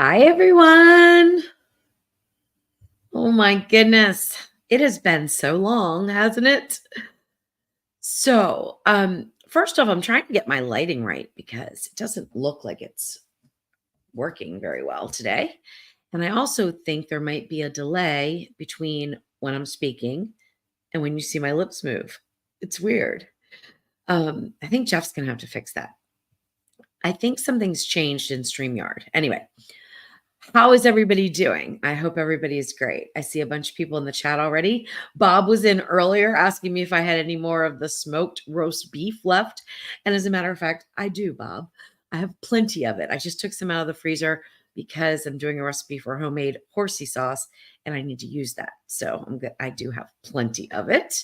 Hi, everyone. Oh my goodness. It has been so long, hasn't it? First off, I'm trying to get my lighting right because it doesn't look like it's working very well today. And I also think there might be a delay between when I'm speaking and when you see my lips move. It's weird. I think Jeff's gonna have to fix that. I think something's changed in StreamYard. Anyway, how is everybody doing? I hope everybody is great. I see a bunch of people in the chat already. Bob was in earlier asking me if I had any more of the smoked roast beef left. And as a matter of fact, I do, Bob. I have plenty of it. I just took some out of the freezer because I'm doing a recipe for homemade horsey sauce and I need to use that. So I'm good. I do have plenty of it.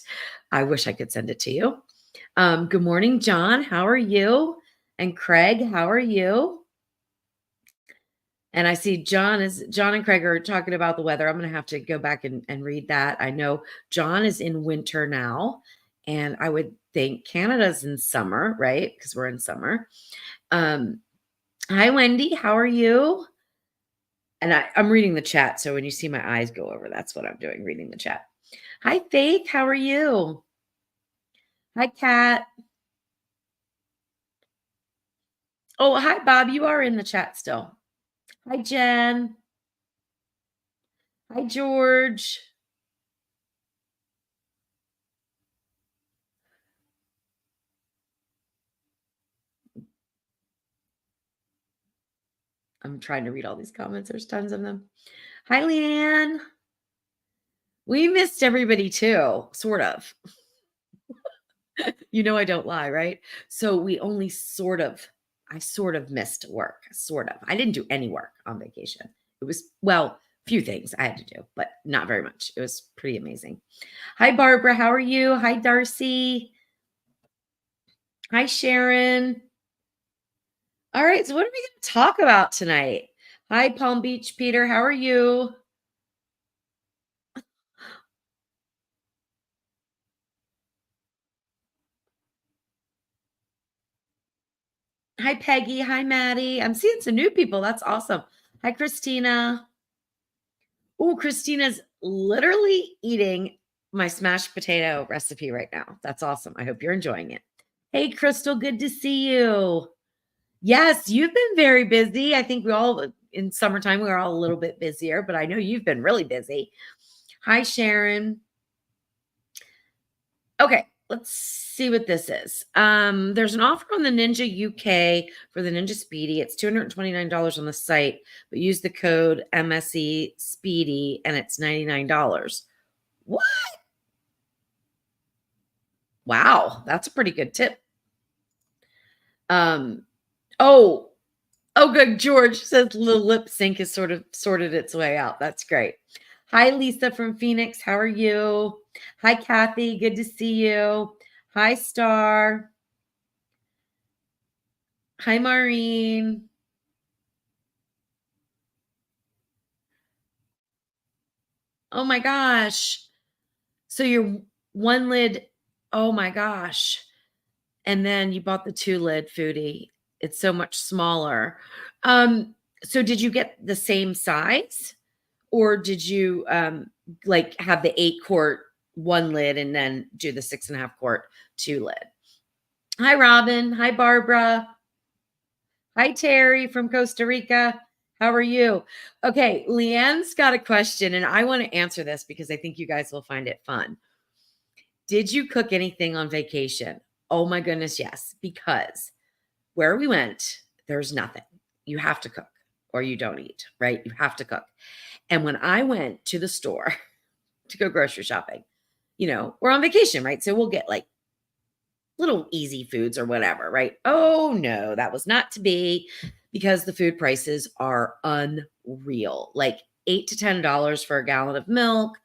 I wish I could send it to you. Good morning, John. How are you? And Craig, how are you? And I see John and Craig are talking about the weather. I'm going to have to go back and read that. I know John is in winter now, and I would think Canada's in summer, right? Because we're in summer. Hi, Wendy. How are you? And I'm reading the chat. So when you see my eyes go over, that's what I'm doing, reading the chat. Hi, Faith. How are you? Hi, Kat. Oh, hi, Bob. You are in the chat still. Hi, Jen. Hi, George. I'm trying to read all these comments. There's tons of them. Hi, Leanne. We missed everybody too, sort of. You know I don't lie, right? So we only I sort of missed work, sort of. I didn't do any work on vacation. It was, well, few things I had to do, but not very much. It was pretty amazing. Hi, Barbara. How are you? Hi, Darcy. Hi, Sharon. All right, so what are we going to talk about tonight? Hi, Palm Beach Peter. How are you? Hi, Peggy. Hi, Maddie. I'm seeing some new people. That's awesome. Hi, Christina. Oh, Christina's literally eating my smashed potato recipe right now. That's awesome. I hope you're enjoying it. Hey, Crystal, good to see you. Yes, you've been very busy. I think we all, in summertime, we are all a little bit busier, but I know you've been really busy. Hi, Sharon. Okay, let's see what this is. There's an offer on the Ninja UK for the Ninja Speedy. It's $229 on the site, but use the code MSE Speedy and it's $99. What? Wow, that's a pretty good tip. Oh, good. George says the lip sync has sort of sorted its way out. That's great. Hi, Lisa from Phoenix. How are you? Hi, Kathy. Good to see you. Hi, Star. Hi, Maureen. Oh my gosh. So your one lid, oh my gosh. And then you bought the 2 lid Foodi. It's so much smaller. So did you get the same size? Or did you like have the 8-quart 1 lid and then do the 6.5-quart 2 lid? Hi, Robin. Hi, Barbara. Hi, Terry from Costa Rica. How are you? Okay, Leanne's got a question, and I want to answer this because I think you guys will find it fun. Did you cook anything on vacation? Oh my goodness, yes, because where we went, there's nothing. You have to cook or you don't eat, right? You have to cook. And when I went to the store to go grocery shopping, we're on vacation, right? So we'll get like little easy foods or whatever, right? Oh no, that was not to be because the food prices are unreal. Like $8 to $10 for a gallon of milk.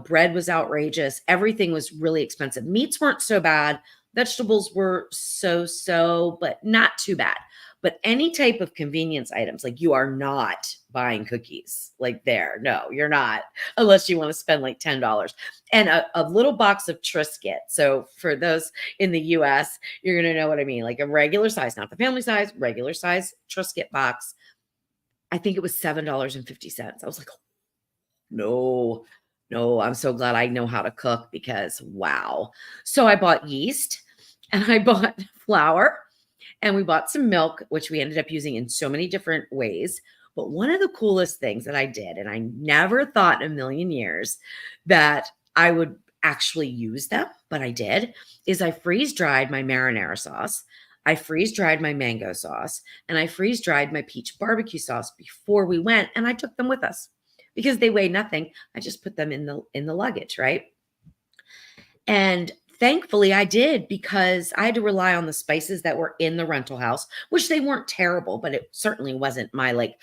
Bread was outrageous. Everything was really expensive. Meats weren't so bad. Vegetables were so, but not too bad. But any type of convenience items, like you are not buying cookies like there. No, you're not, unless you want to spend like $10. And a little box of Triscuit. So for those in the US, you're going to know what I mean. Like a regular size, not the family size, regular size Triscuit box, I think it was $7.50. I was like, no, no, I'm so glad I know how to cook because wow. So I bought yeast and I bought flour and we bought some milk, which we ended up using in so many different ways. But one of the coolest things that I did, and I never thought in a million years that I would actually use them, but I did, is I freeze dried my marinara sauce. I freeze dried my mango sauce and I freeze dried my peach barbecue sauce before we went and I took them with us because they weigh nothing. I just put them in the luggage, right? And thankfully I did because I had to rely on the spices that were in the rental house, which they weren't terrible, but it certainly wasn't my like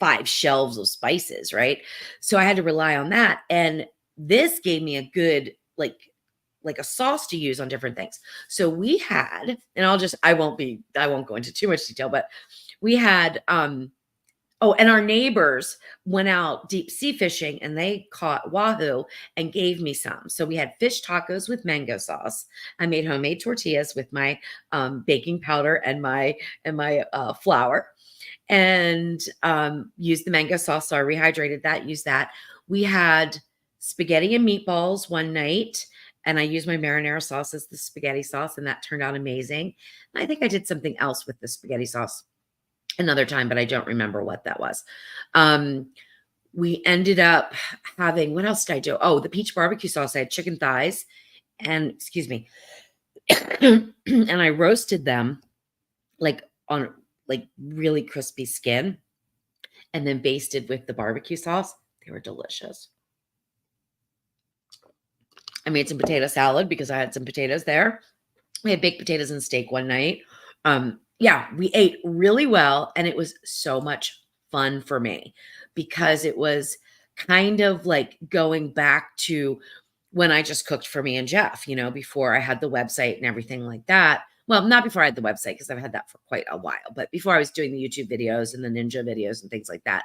5 shelves of spices, right? So I had to rely on that. And this gave me a good like a sauce to use on different things. So we had, and I won't go into too much detail, but we had oh, and our neighbors went out deep sea fishing and they caught wahoo and gave me some. So we had fish tacos with mango sauce. I made homemade tortillas with my baking powder and my flour, and used the mango sauce. So I rehydrated that, used that. We had spaghetti and meatballs one night, and I used my marinara sauce as the spaghetti sauce, and that turned out amazing. And I think I did something else with the spaghetti sauce another time, but I don't remember what that was. Um, we ended up having, what else did I do? Oh, the peach barbecue sauce. I had chicken thighs and, excuse me, and I roasted them like on like really crispy skin and then basted with the barbecue sauce. They were delicious. I made some potato salad because I had some potatoes there. We had baked potatoes and steak one night. Yeah, we ate really well, and it was so much fun for me because it was kind of like going back to when I just cooked for me and Jeff, you know, before I had the website and everything like that. Well, not before I had the website because I've had that for quite a while, but before I was doing the YouTube videos and the Ninja videos and things like that,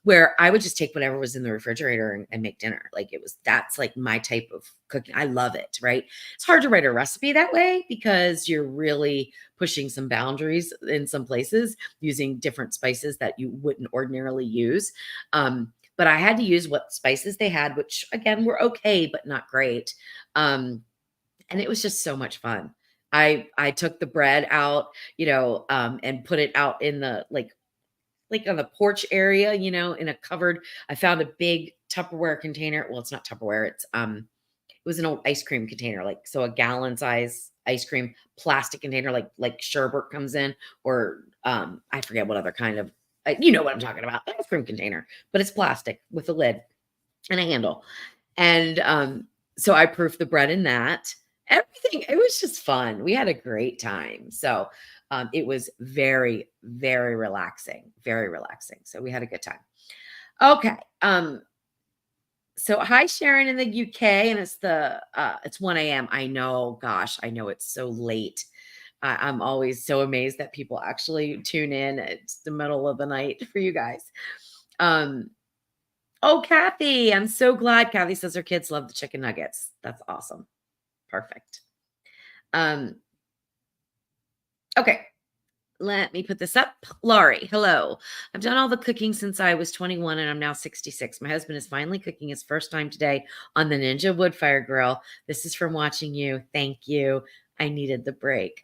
where I would just take whatever was in the refrigerator and make dinner. Like that's like my type of cooking. I love it, right? It's hard to write a recipe that way because you're really pushing some boundaries in some places using different spices that you wouldn't ordinarily use. But I had to use what spices they had, which again were okay, but not great. And it was just so much fun. I took the bread out, and put it out in the like on the porch area, in a covered. I found a big Tupperware container. Well, it's not Tupperware. It was an old ice cream container, like so a gallon size ice cream plastic container, like sherbet comes in, or I forget what other kind of, you know what I'm talking about, ice cream container, but it's plastic with a lid and a handle. And so I proofed the bread in that. Everything, it was just fun. We had a great time. So it was very, very relaxing, very relaxing. So we had a good time. Okay. So hi Sharon in the UK, and it's 1 a.m. I know, gosh, I know it's so late. I'm always so amazed that people actually tune in. It's the middle of the night for you guys. Oh, Kathy, I'm so glad. Kathy says her kids love the chicken nuggets. That's awesome. Perfect. Okay. Let me put this up. Laurie, hello. I've done all the cooking since I was 21 and I'm now 66. My husband is finally cooking his first time today on the Ninja Woodfire Grill. This is from watching you. Thank you. I needed the break.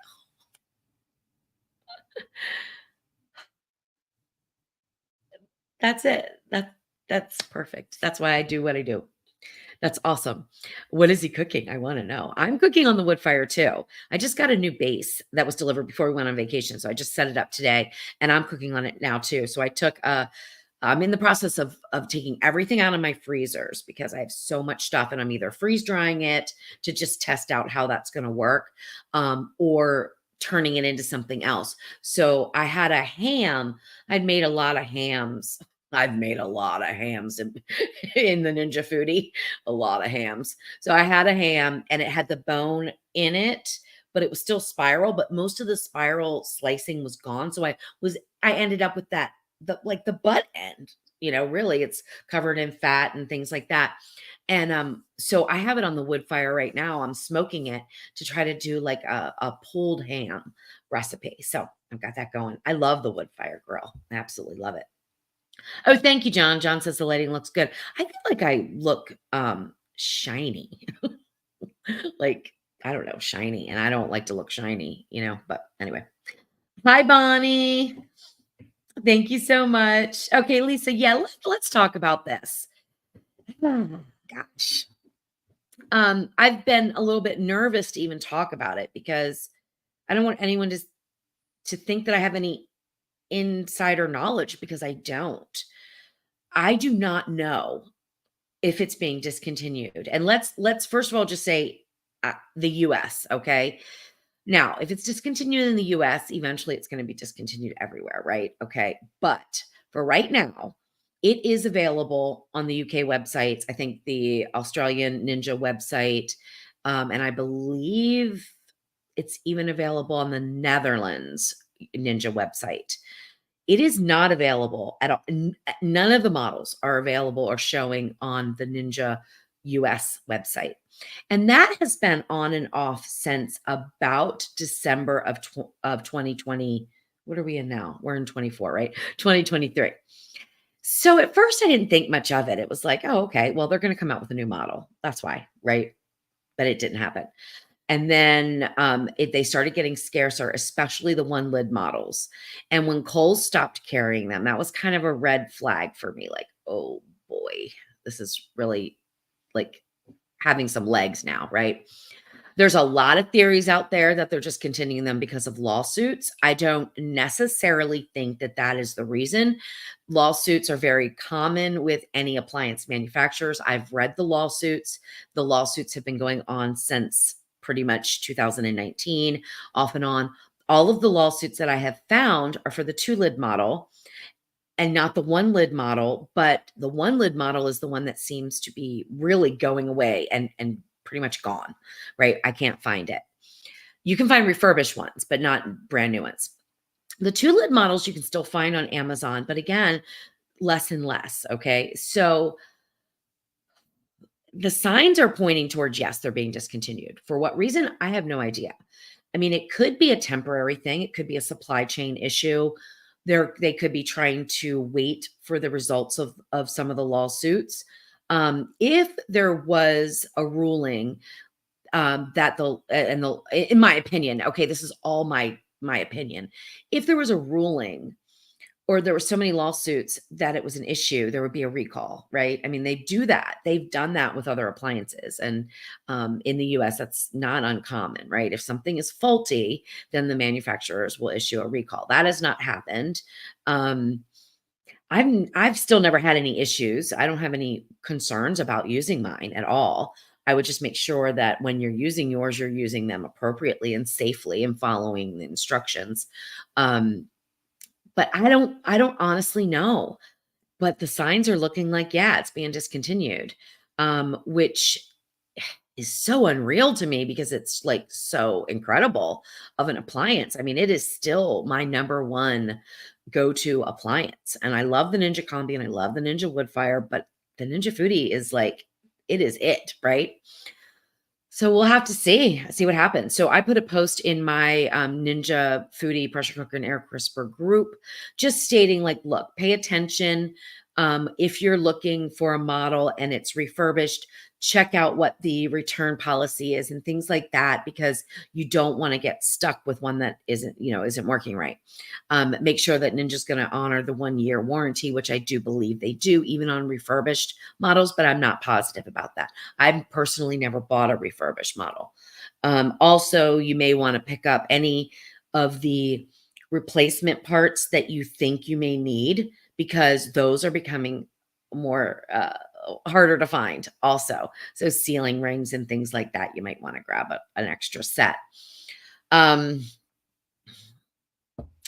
That's it. That's perfect. That's why I do what I do. That's awesome. What is he cooking? I want to know. I'm cooking on the wood fire too. I just got a new base that was delivered before we went on vacation. So I just set it up today and I'm cooking on it now too. So I'm in the process of taking everything out of my freezers because I have so much stuff and I'm either freeze drying it to just test out how that's going to work, or turning it into something else. So I had a ham. I'd made a lot of hams. I've made a lot of hams in the Ninja Foodi, a lot of hams. So I had a ham and it had the bone in it, but it was still spiral, but most of the spiral slicing was gone. So I ended up with the butt end, really it's covered in fat and things like that. And so I have it on the wood fire right now. I'm smoking it to try to do like a pulled ham recipe. So I've got that going. I love the wood fire grill. I absolutely love it. Oh, thank you, John. John says the lighting looks good. I feel like I look shiny. Like, I don't know, shiny. And I don't like to look shiny, but anyway. Hi, Bonnie. Thank you so much. Okay, Lisa, yeah, let's talk about this. Gosh. I've been a little bit nervous to even talk about it because I don't want anyone to think that I have any insider knowledge, because I don't. I do not know if it's being discontinued. And let's first of all just say the US, okay? Now, if it's discontinued in the US, eventually it's going to be discontinued everywhere, right? Okay. But for right now, it is available on the UK websites. I think the Australian Ninja website, and I believe it's even available on the Netherlands Ninja website. It is not available at all. None of the models are available or showing on the Ninja US website. And that has been on and off since about December of 2020. What are we in now? We're in 24, right? 2023. So at first I didn't think much of it. It was like, oh, okay, well, they're going to come out with a new model. That's why, right? But it didn't happen. And then they started getting scarcer, especially the one lid models. And when Kohl stopped carrying them, that was kind of a red flag for me. Like, oh boy, this is really like having some legs now, right? There's a lot of theories out there that they're just continuing them because of lawsuits. I don't necessarily think that that is the reason. Lawsuits are very common with any appliance manufacturers. I've read the lawsuits. The lawsuits have been going on since pretty much 2019, off and on. All of the lawsuits that I have found are for the 2-lid model and not the 1-lid model, but the 1-lid model is the one that seems to be really going away and pretty much gone, right? I can't find it. You can find refurbished ones, but not brand new ones. The 2-lid models you can still find on Amazon, but again, less and less, okay? So the signs are pointing towards, yes, they're being discontinued. For what reason? I have no idea. I mean, it could be a temporary thing. It could be a supply chain issue. They could be trying to wait for the results of some of the lawsuits. If there was a ruling that in my opinion, okay, this is all my opinion. If there was a ruling or there were so many lawsuits that it was an issue, there would be a recall, right? I mean, they do that. They've done that with other appliances. And in the US, that's not uncommon, right? If something is faulty, then the manufacturers will issue a recall. That has not happened. I've still never had any issues. I don't have any concerns about using mine at all. I would just make sure that when you're using yours, you're using them appropriately and safely and following the instructions. But I don't honestly know. But the signs are looking like, yeah, it's being discontinued, which is so unreal to me because it's like so incredible of an appliance. I mean, it is still my number one go-to appliance. And I love the Ninja Combi and I love the Ninja Woodfire, but the Ninja Foodi is like, it is it, right? So we'll have to see what happens. So I put a post in my Ninja Foodi pressure cooker and air crisper group, just stating like, look, pay attention. If you're looking for a model and it's refurbished, check out what the return policy is and things like that, because you don't want to get stuck with one that isn't working right. Make sure that Ninja's going to honor the 1-year warranty, which I do believe they do, even on refurbished models, but I'm not positive about that. I've personally never bought a refurbished model. Also, you may want to pick up any of the replacement parts that you think you may need, because those are becoming more harder to find also. So sealing rings and things like that, you might want to grab an extra set. Again,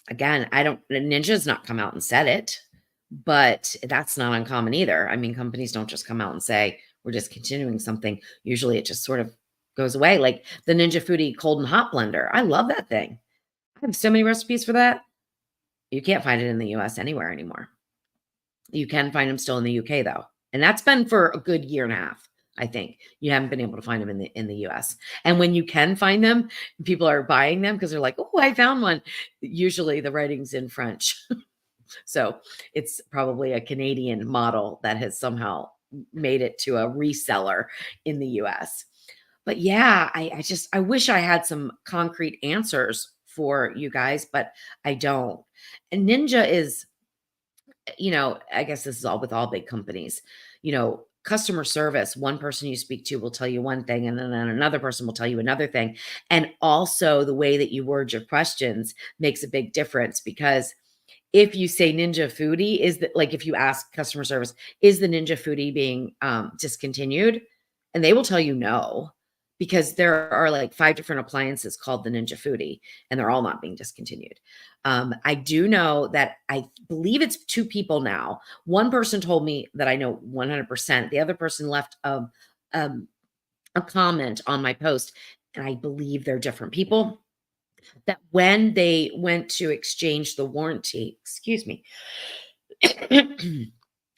Ninja's not come out and said it, but that's not uncommon either. I mean, companies don't just come out and say, we're discontinuing something. Usually it just sort of goes away. Like the Ninja Foodi cold and hot blender. I love that thing. I have so many recipes for that. You can't find it in the US anywhere anymore. You can find them still in the UK though. And that's been for a good year and a half. I think you haven't been able to find them in the US. And when you can find them, people are buying them because they're like, oh, I found one. Usually the writing's in French. So it's probably a Canadian model that has somehow made it to a reseller in the US. But yeah, I wish I had some concrete answers for you guys, but I don't. And Ninja is, I guess this is all with all big companies, customer service, one person you speak to will tell you one thing, and then another person will tell you another thing. And also the way that you word your questions makes a big difference, because if you say Ninja Foodi, is that, like, if you ask customer service, is the Ninja Foodi being discontinued? And they will tell you no, because there are like 5 different appliances called the Ninja Foodi, and they're all not being discontinued. I do know that I believe it's 2 people now. One person told me that I know 100%. The other person left um, a comment on my post, and I believe they're different people, that when they went to exchange the warranty, excuse me, I'm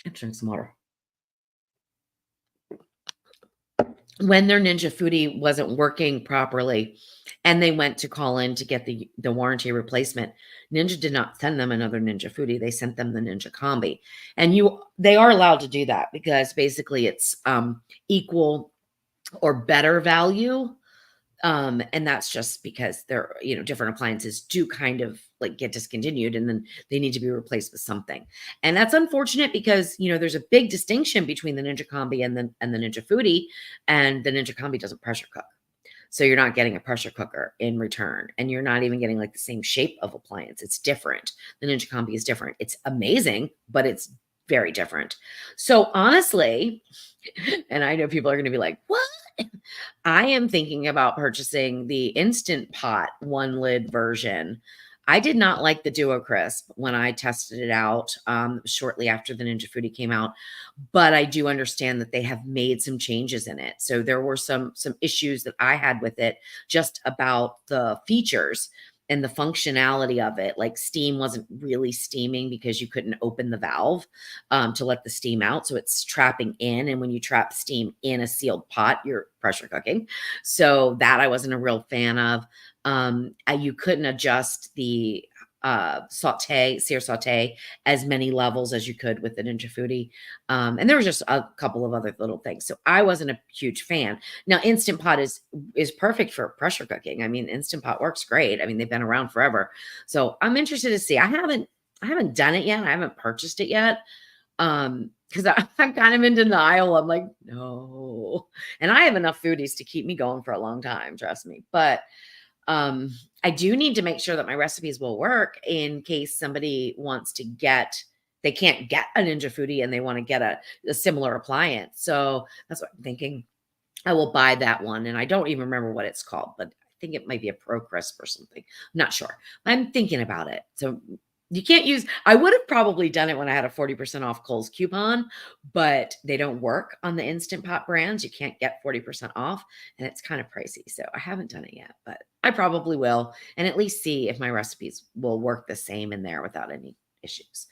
drinking some water. When their Ninja Foodi wasn't working properly and they went to call in to get the warranty replacement, Ninja did not send them another Ninja Foodi. They sent them the Ninja Combi. And they are allowed to do that, because basically it's equal or better value. And that's just because they're, different appliances do kind of like get discontinued, and then they need to be replaced with something. And that's unfortunate, because, there's a big distinction between the Ninja Combi and the Ninja Foodi, and the Ninja Combi doesn't pressure cook. So you're not getting a pressure cooker in return, and you're not even getting like the same shape of appliance. It's different. The Ninja Combi is different. It's amazing, but it's very different. So honestly, and I know people are going to be like, what? I am thinking about purchasing the Instant Pot 1-lid version. I did not like the Duo Crisp when I tested it out shortly after the Ninja Foodi came out, but I do understand that they have made some changes in it. So there were some issues that I had with it, just about the features and the functionality of it. Like, steam wasn't really steaming because you couldn't open the valve to let the steam out. So it's trapping in. And when you trap steam in a sealed pot, you're pressure cooking. So that I wasn't a real fan of. You couldn't adjust the sear saute as many levels as you could with the Ninja Foodi. And there was just a couple of other little things. So I wasn't a huge fan. Now, Instant Pot is perfect for pressure cooking. I mean, Instant Pot works great. I mean, they've been around forever. So I'm interested to see. I haven't done it yet. I haven't purchased it yet. Because I'm kind of in denial. I'm like, no. And I have enough foodies to keep me going for a long time, trust me. But I do need to make sure that my recipes will work, in case somebody wants to they can't get a Ninja Foodi and they want to get a similar appliance. So that's what I'm thinking. I will buy that one. And I don't even remember what it's called, but I think it might be a Pro Crisp or something. I'm not sure. I'm thinking about it. So you can't I would have probably done it when I had a 40% off Kohl's coupon, but they don't work on the Instant Pot brands. You can't get 40% off, and it's kind of pricey. So I haven't done it yet, but I probably will, and at least see if my recipes will work the same in there without any issues.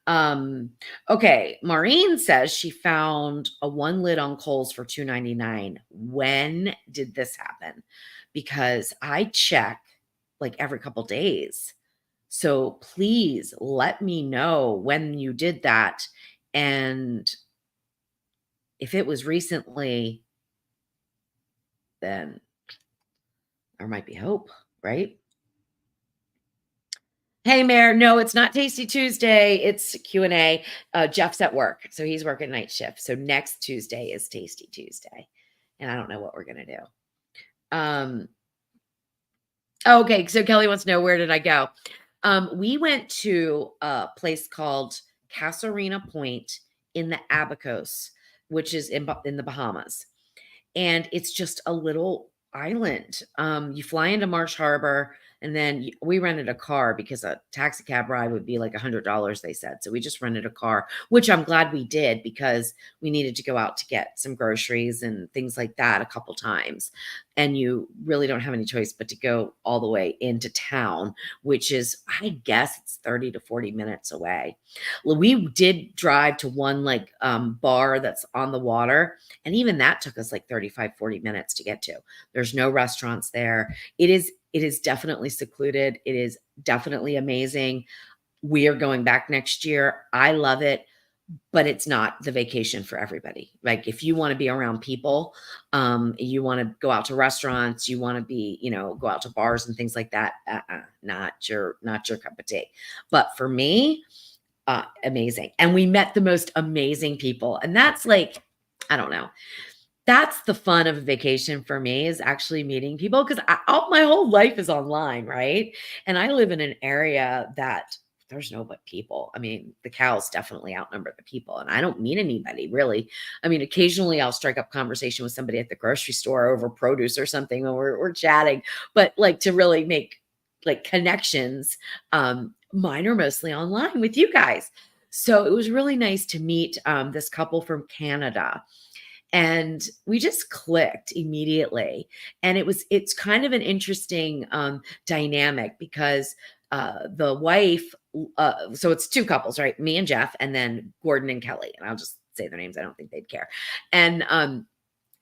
Okay. Maureen says she found a 1-lid on Kohl's for $2.99. When did this happen? Because I check like every couple days. So please let me know when you did that. And if it was recently, then there might be hope, right? Hey, Mayor. No, it's not Tasty Tuesday. It's Q&A. Jeff's at work, so he's working night shift. So next Tuesday is Tasty Tuesday, and I don't know what we're going to do. Okay, so Kelly wants to know, where did I go? We went to a place called Casuarina Point in the Abacos, which is in the Bahamas. And it's just a little island. You fly into Marsh Harbor, and then we rented a car, because a taxi cab ride would be like $100, they said. So we just rented a car, which I'm glad we did, because we needed to go out to get some groceries and things like that a couple times. And you really don't have any choice but to go all the way into town, which is, I guess it's 30 to 40 minutes away. We did drive to one like bar that's on the water, and even that took us like 35, 40 minutes to get to. There's no restaurants there. It is definitely secluded. It is definitely amazing. We are going back next year. I love it, but it's not the vacation for everybody. Like if you want to be around people, you want to go out to restaurants, you want to be, go out to bars and things like that. Not your cup of tea. But for me, amazing. And we met the most amazing people. And that's like, I don't know. That's the fun of a vacation for me is actually meeting people because my whole life is online, right? And I live in an area that there's no but people. I mean, the cows definitely outnumber the people, and I don't meet anybody really. I mean, occasionally I'll strike up conversation with somebody at the grocery store over produce or something, or we're chatting, but like to really make like connections, mine are mostly online with you guys. So it was really nice to meet this couple from Canada and we just clicked immediately, and it's kind of an interesting dynamic because the wife, so it's two couples, right? Me and Jeff, and then Gordon and Kelly, and I'll just say their names, I don't think they'd care. And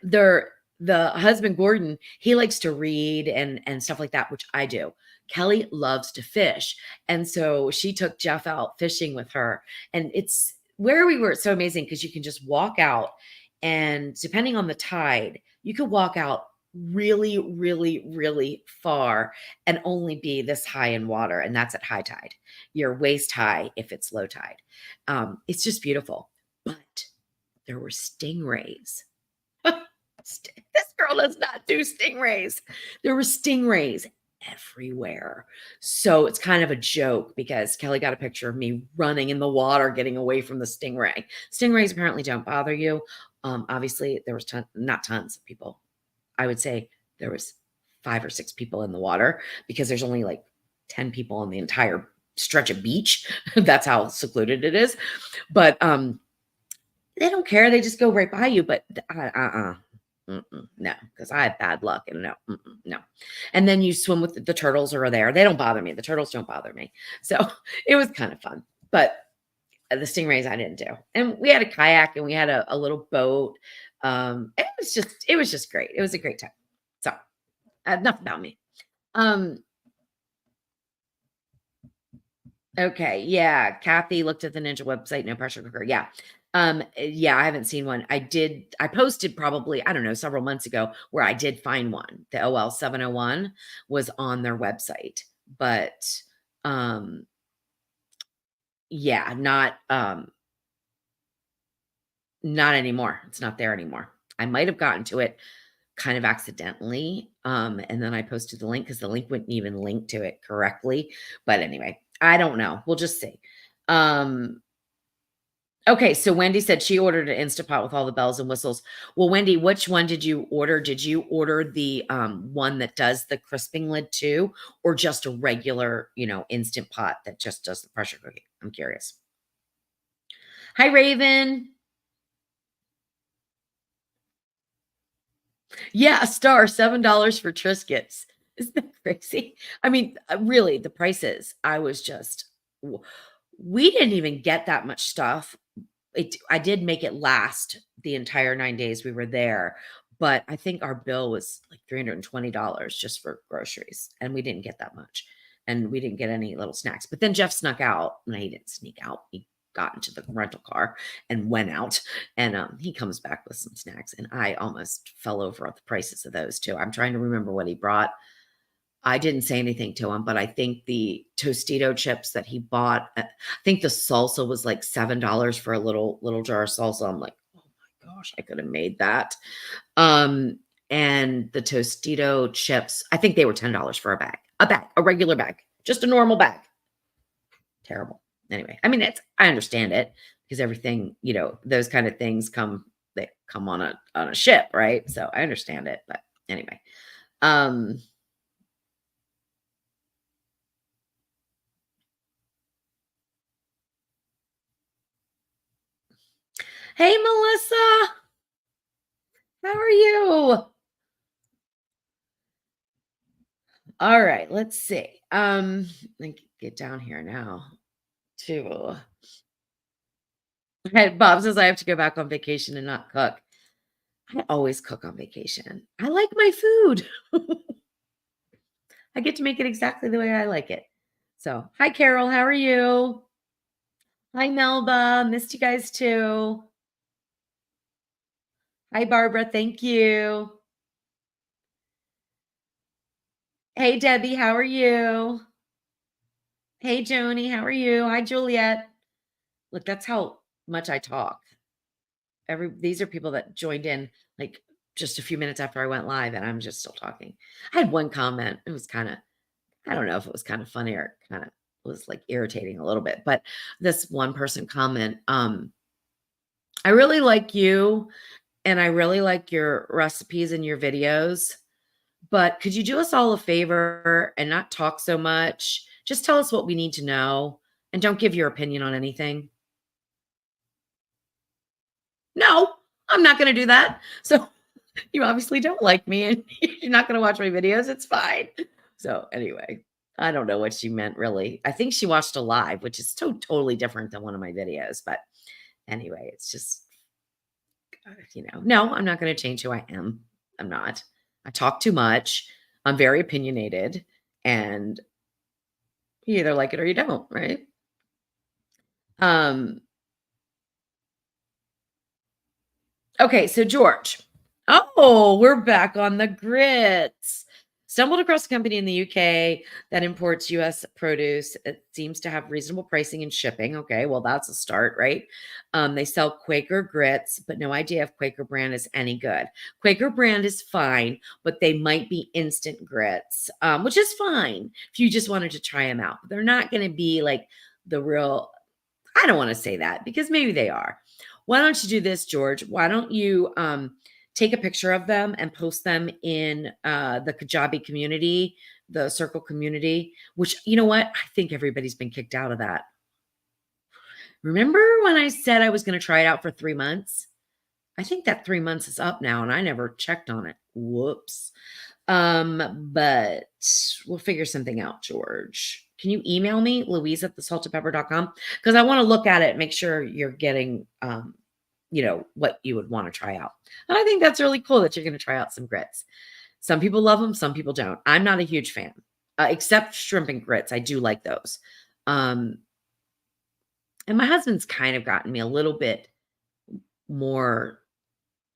they're the husband, Gordon, he likes to read and stuff like that, which I do. Kelly loves to fish, and so she took Jeff out fishing with her, and it's where we were. It's so amazing because you can just walk out, and depending on the tide, you could walk out really, really, really far and only be this high in water, and that's at high tide. You're waist high if it's low tide. It's just beautiful, but there were stingrays. This girl does not do stingrays. There were stingrays everywhere. So it's kind of a joke because Kelly got a picture of me running in the water, getting away from the stingray. Stingrays apparently don't bother you. Obviously, there was not tons of people. I would say there was 5 or 6 people in the water because there's only like 10 people on the entire stretch of beach. That's how secluded it is. But they don't care. They just go right by you. But no, because I have bad luck and no. And then you swim with the turtles are there. They don't bother me. The turtles don't bother me. So it was kind of fun. But the stingrays I didn't do. And we had a kayak and we had a little boat. It was just great. It was a great time. So enough about me. Okay. Yeah. Kathy looked at the Ninja website. No pressure cooker. Yeah. Yeah, I haven't seen one. I posted probably, I don't know, several months ago where I did find one. The OL 701 was on their website, but yeah, not anymore. It's not there anymore. I might have gotten to it kind of accidentally. And then I posted the link because the link wouldn't even link to it correctly. But anyway, I don't know. We'll just see. Okay, so Wendy said she ordered an Instapot with all the bells and whistles. Well, Wendy, which one did you order? Did you order the one that does the crisping lid too, or just a regular, instant pot that just does the pressure cooking? I'm curious. Hi, Raven. Yeah, a star, $7 for Triscuits. Isn't that crazy? I mean, really, the prices. We didn't even get that much stuff. I did make it last the entire 9 days we were there, but I think our bill was like $320 just for groceries, and we didn't get that much, and we didn't get any little snacks. But then Jeff snuck out. No, he didn't sneak out. He got into the rental car and went out, and he comes back with some snacks, and I almost fell over at the prices of those too. I'm trying to remember what he brought. I didn't say anything to him, but I think the Tostito chips that he bought, I think the salsa was like $7 for a little jar of salsa. I'm like, oh my gosh, I could have made that. And the Tostito chips, I think they were $10 for a regular bag, just a normal bag. Terrible. Anyway, I mean, I understand it because everything, those kind of things they come on a ship, right? So I understand it, but anyway. Hey, Melissa. How are you? All right, let's see. Let me get down here now to Bob says I have to go back on vacation and not cook. I always cook on vacation. I like my food. I get to make it exactly the way I like it. So, hi, Carol. How are you? Hi, Melba. Missed you guys too. Hi, Barbara. Thank you. Hey, Debbie. How are you? Hey, Joni. How are you? Hi, Juliet. Look, that's how much I talk. These are people that joined in like just a few minutes after I went live, and I'm just still talking. I had one comment. It was kind of, I don't know if it was kind of funny or kind of was like irritating a little bit, but this one person comment, I really like you and I really like your recipes and your videos, but could you do us all a favor and not talk so much? Just tell us what we need to know and don't give your opinion on anything. No, I'm not going to do that. So you obviously don't like me and you're not going to watch my videos. It's fine. So anyway, I don't know what she meant really. I think she watched a live, which is totally different than one of my videos. But anyway, it's just, no, I'm not going to change who I am. I'm not. I talk too much. I'm very opinionated and you either like it or you don't, right? Um, Okay, so George. Oh, we're back on the grits. Stumbled across a company in the UK that imports US produce. It seems to have reasonable pricing and shipping. Okay, well, that's a start, right? They sell Quaker grits, but no idea if Quaker brand is any good. Quaker brand is fine, but they might be instant grits, which is fine if you just wanted to try them out. They're not going to be like the real, I don't want to say that because maybe they are. Why don't you do this, George? Why don't you take a picture of them and post them in the Kajabi community, the Circle community, which, you know what? I think everybody's been kicked out of that. Remember when I said I was going to try it out for 3 months? I think that 3 months is up now and I never checked on it. Whoops. But we'll figure something out, George. Can you email me, Louise at thesaltedpepper.com? Because I want to look at it and make sure you're getting what you would want to try out. And I think that's really cool that you're going to try out some grits. Some people love them, some people don't. I'm not a huge fan, except shrimp and grits. I do like those. And my husband's kind of gotten me a little bit more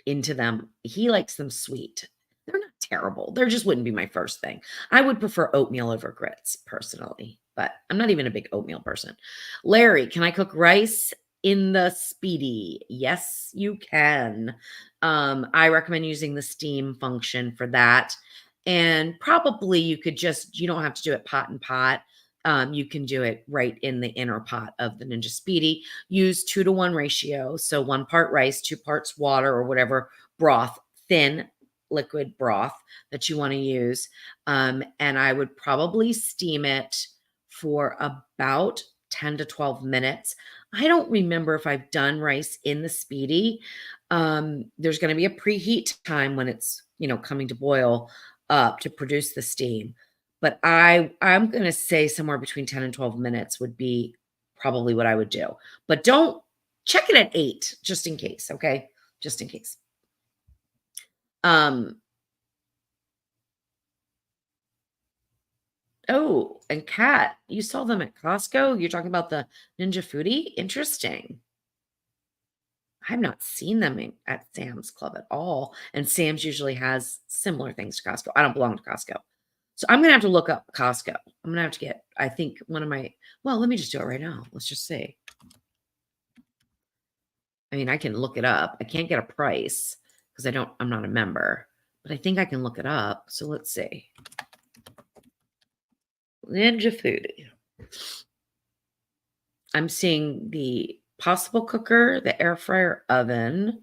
into them. He likes them sweet. They're not terrible. They just wouldn't be my first thing. I would prefer oatmeal over grits personally, but I'm not even a big oatmeal person. Larry, can I cook rice in the Speedy? Yes, you can. I recommend using the steam function for that. And probably you don't have to do it pot and pot. You can do it right in the inner pot of the Ninja Speedy. Use 2-to-1 ratio. So 1 part rice, 2 parts water or whatever broth, thin liquid broth that you want to use. And I would probably steam it for about 10 to 12 minutes. I don't remember if I've done rice in the Speedy. There's going to be a preheat time when it's, coming to boil up to produce the steam. But I'm going to say somewhere between 10 and 12 minutes would be probably what I would do. But don't check it at 8 just in case, okay? Just in case. Oh, and Kat, you saw them at Costco? You're talking about the Ninja Foodi? Interesting. I've not seen them at Sam's Club at all. And Sam's usually has similar things to Costco. I don't belong to Costco. So I'm going to have to look up Costco. I'm going to have to get, I think let me just do it right now. Let's just see. I mean, I can look it up. I can't get a price because I'm not a member, but I think I can look it up. So let's see. Ninja Foodi. I'm seeing the possible cooker, the air fryer oven.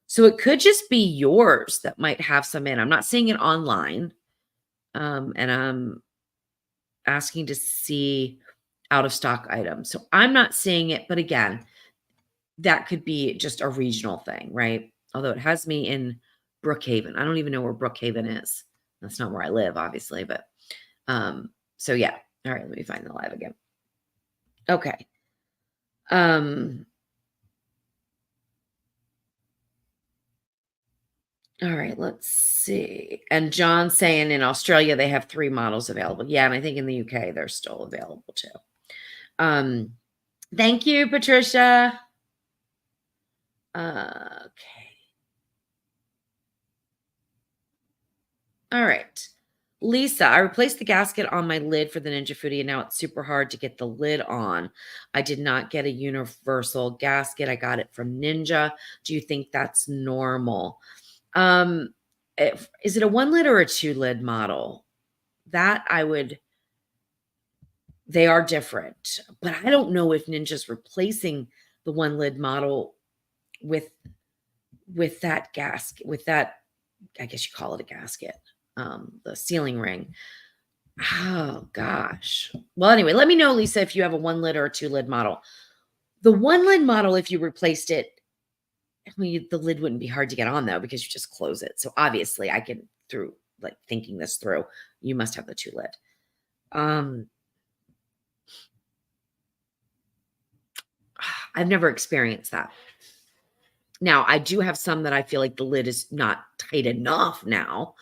So it could just be yours that might have some in. I'm not seeing it online. And I'm asking to see out of stock items. So I'm not seeing it, but again, that could be just a regional thing, right? Although it has me in Brookhaven. I don't even know where Brookhaven is. That's not where I live, obviously, but so yeah. All right, let me find the live again. Okay. All right, let's see. And John's saying in Australia they have 3 models available. Yeah, and I think in the UK they're still available too. Um, thank you, Patricia. Okay. All right. Lisa, I replaced the gasket on my lid for the Ninja Foodi, and now it's super hard to get the lid on. I did not get a universal gasket. I got it from Ninja. Do you think that's normal? Is it a 1 lid or a 2 lid model? That I would They are different, but I don't know if Ninja's replacing the 1 lid model with that gasket, with that, I guess you call it a gasket, the sealing ring. Oh gosh. Well, anyway, let me know, Lisa, if you have a 1 lid or a 2 lid model. The 1 lid model, if you replaced it, I mean, the lid wouldn't be hard to get on though, because you just close it. So obviously I can, through like thinking this through, you must have the 2 lid. I've never experienced that. Now, I do have some that I feel like the lid is not tight enough now,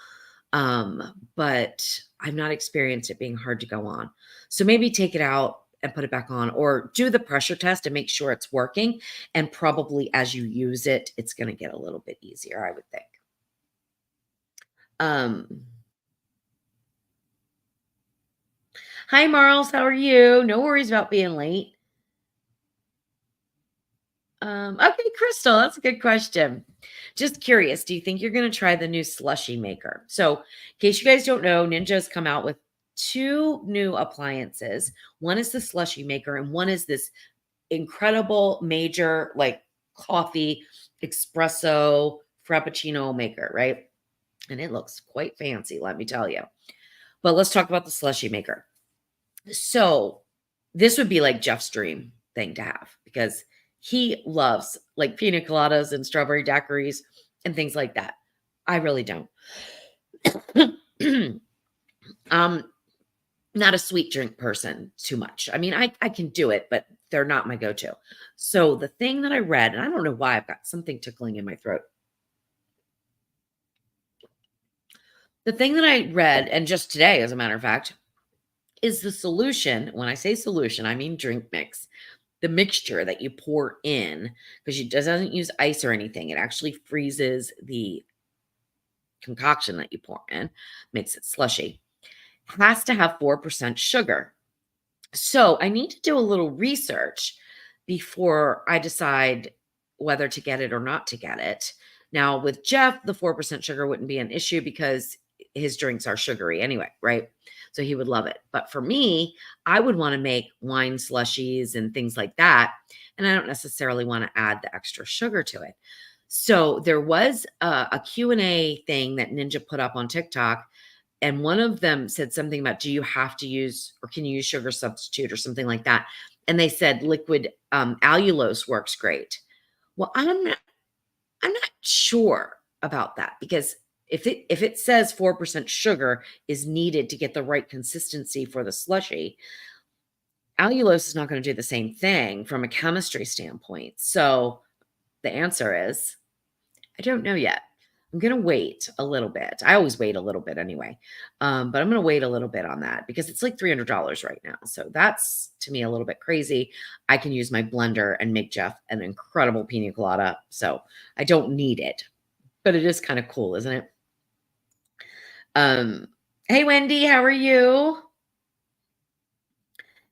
but I've not experienced it being hard to go on. So maybe take it out and put it back on, or do the pressure test and make sure it's working. And probably as you use it, it's going to get a little bit easier, I would think. Hi, Marls. How are you? No worries about being late. Okay, Crystal, that's a good question. Just curious, do you think you're going to try the new slushie maker? So, in case you guys don't know, Ninja's come out with 2 new appliances. One is the slushie maker, and one is this incredible major, like, coffee espresso frappuccino maker, right? And it looks quite fancy, let me tell you. But let's talk about the slushie maker. So, this would be like Jeff's dream thing to have, because he loves like pina coladas and strawberry daiquiris and things like that. I really don't. um, not a sweet drink person too much. I mean, I can do it, but they're not my go-to. So the thing that I read, and I don't know why, I've got something tickling in my throat. The thing that I read, and just today, as a matter of fact, is the solution. When I say solution, I mean drink mix. The mixture that you pour in, because it doesn't use ice or anything. It actually freezes the concoction that you pour in, makes it slushy. Has to have 4% sugar. So I need to do a little research before I decide whether to get it or not to get it. Now, with Jeff, the 4% sugar wouldn't be an issue because his drinks are sugary anyway, right? So he would love it. But for me, I would want to make wine slushies and things like that. And I don't necessarily want to add the extra sugar to it. So there was a Q&A thing that Ninja put up on TikTok, and one of them said something about, do you have to use, or can you use sugar substitute or something like that? And they said liquid allulose works great. Well, I'm not sure about that, because if it says 4% sugar is needed to get the right consistency for the slushy, allulose is not going to do the same thing from a chemistry standpoint. So the answer is, I don't know yet. I'm going to wait a little bit. I always wait a little bit anyway. But I'm going to wait a little bit on that, because it's like $300 right now. So that's, to me, a little bit crazy. I can use my blender and make Jeff an incredible pina colada. So I don't need it, but it is kind of cool, isn't it? Hey, Wendy, how are you?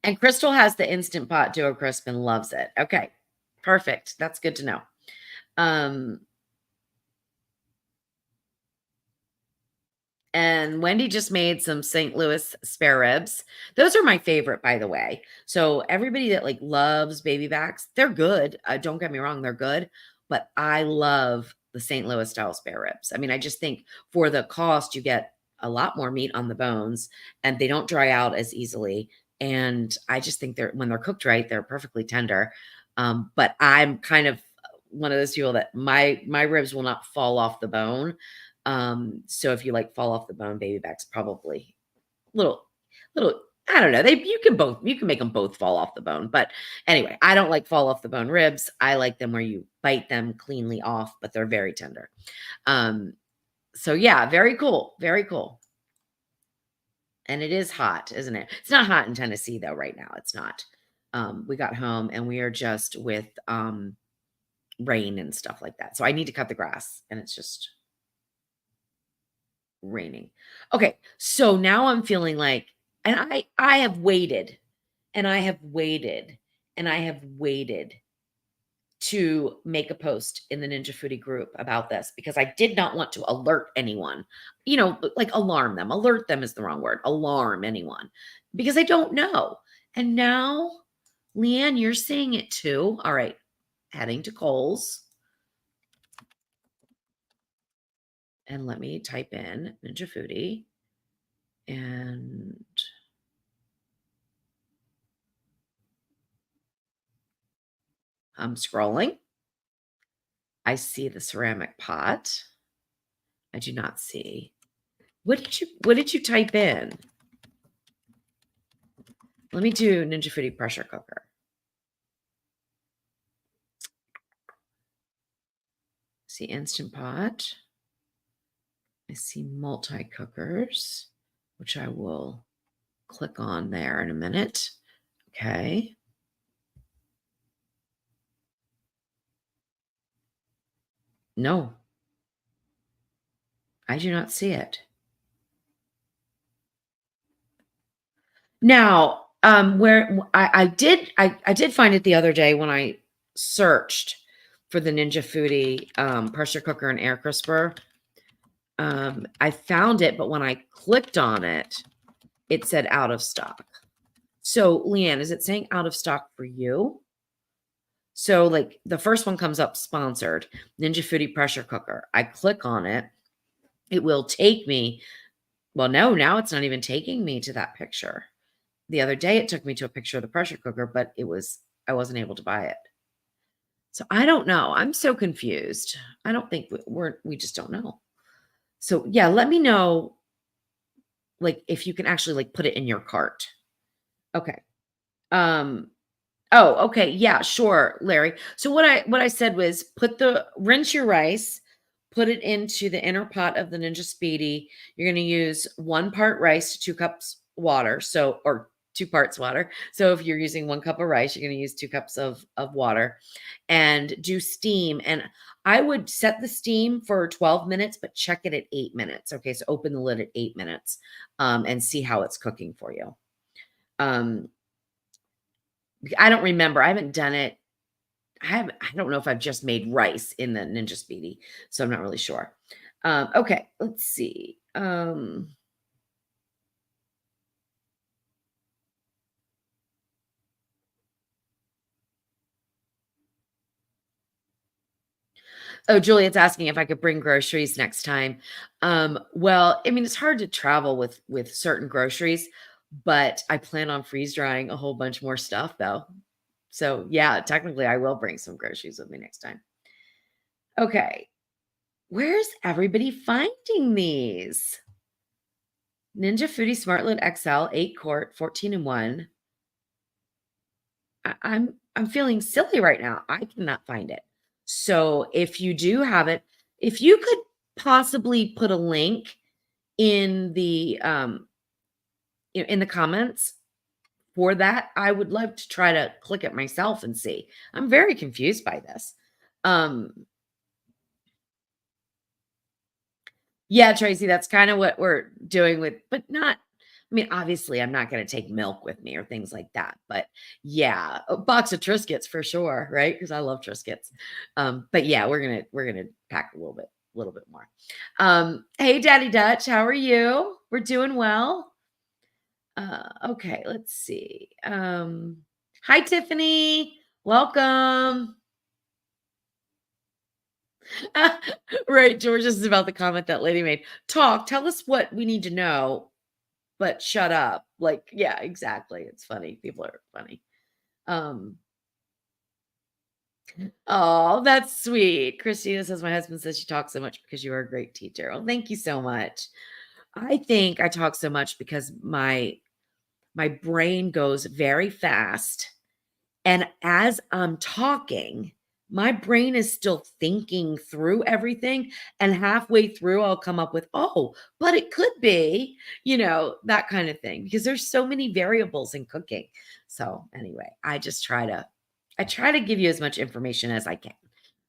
And Crystal has the Instant Pot Duo Crisp and loves it. Okay, perfect. That's good to know. And Wendy just made some St. Louis spare ribs. Those are my favorite, by the way. So everybody that like loves baby backs, they're good. Don't get me wrong, they're good. But I love the St. Louis style spare ribs. I mean, I just think for the cost, you get a lot more meat on the bones, and they don't dry out as easily. And I just think when they're cooked right, they're perfectly tender. But I'm kind of one of those people that my ribs will not fall off the bone. So if you like fall off the bone baby backs, probably little, I don't know. You can make them both fall off the bone. But anyway, I don't like fall off the bone ribs. I like them where you bite them cleanly off, but they're very tender. So yeah, very cool. Very cool. And it is hot, isn't it? It's not hot in Tennessee though right now. It's not. We got home and we are just with rain and stuff like that. So I need to cut the grass and it's just raining. Okay. So now I'm feeling like and I have waited and I have waited and I have waited to make a post in the Ninja Foodie group about this because I did not want to alert anyone. Like alarm them. Alert them is the wrong word. Alarm anyone because I don't know. And now, Leanne, you're saying it too. All right. Heading to Kohl's. And let me type in Ninja Foodie. And I'm scrolling. I see the ceramic pot. I do not see. What did you type in? Let me do Ninja Foodie pressure cooker. See Instant Pot. I see multi-cookers, which I will click on there in a minute. Okay. No, I do not see it. Now, where I did find it the other day when I searched for the Ninja Foodie pressure cooker and air crisper. I found it, but when I clicked on it, it said out of stock. So, Leanne, is it saying out of stock for you? So, like the first one comes up sponsored Ninja Foodie pressure cooker. I click on it, it will take me. Well, no, now it's not even taking me to that picture. The other day, it took me to a picture of the pressure cooker, but I wasn't able to buy it. So I don't know. I'm so confused. I don't think we just don't know. So yeah, let me know like if you can actually like put it in your cart. Okay. Um oh, okay. Yeah, sure, Larry. So what I said was rinse your rice, put it into the inner pot of the Ninja Speedy. You're going to use 1 part rice to 2 cups water. So or 2 parts water. So if you're using 1 cup of rice, you're going to use 2 cups of water and do steam. And I would set the steam for 12 minutes, but check it at 8 minutes. Okay. So open the lid at 8 minutes and see how it's cooking for you. I don't remember. I haven't done it. I don't know if I've just made rice in the Ninja Speedy, so I'm not really sure. Okay, let's see. Oh, Juliet's asking if I could bring groceries next time. Well, I mean, it's hard to travel with certain groceries, but I plan on freeze drying a whole bunch more stuff though. So yeah, technically I will bring some groceries with me next time. Okay. Where's everybody finding these? Ninja Foodie Smart Lid XL, 8 quart, 14 in 1. I'm feeling silly right now. I cannot find it. So if you do have it, if you could possibly put a link in the in the comments for that, I would love to try to click it myself and see. I'm very confused by this. Yeah, Tracy, that's kind of what we're doing with, but not, I mean, obviously, I'm not going to take milk with me or things like that. But yeah, a box of Triscuits for sure, right? Because I love Triscuits. But yeah, we're gonna pack a little bit more. Hey, Daddy Dutch, how are you? We're doing well. Okay, let's see. Hi, Tiffany. Welcome. Right, George, this is about the comment that lady made. Tell us what we need to know, but shut up. Like, yeah, exactly. It's funny. People are funny. Um, oh, that's sweet. Christina says, my husband says you talk so much because you are a great teacher. Well, thank you so much. I think I talk so much because my brain goes very fast. And as I'm talking, my brain is still thinking through everything. And halfway through, I'll come up with, oh, but it could be, that kind of thing, because there's so many variables in cooking. So anyway, I try to give you as much information as I can,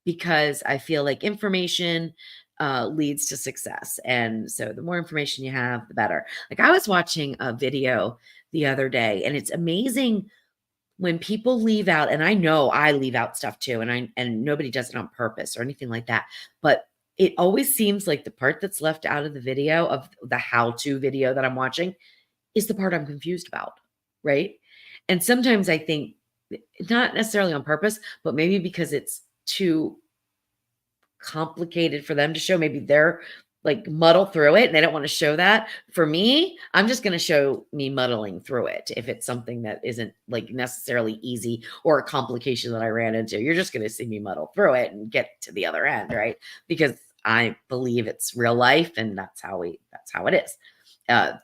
because I feel like information leads to success. And so the more information you have, the better. Like, I was watching a video the other day, and it's amazing when people leave out, and I know I leave out stuff too, and nobody does it on purpose or anything like that, but it always seems like the part that's left out of the video, of the how-to video that I'm watching, is the part I'm confused about, right? And sometimes I think, not necessarily on purpose, but maybe because it's too complicated for them to show. Maybe they're like muddle through it and they don't want to show that. For me, I'm just going to show me muddling through it. If it's something that isn't like necessarily easy, or a complication that I ran into, you're just going to see me muddle through it and get to the other end, right? Because I believe it's real life, and that's how it is.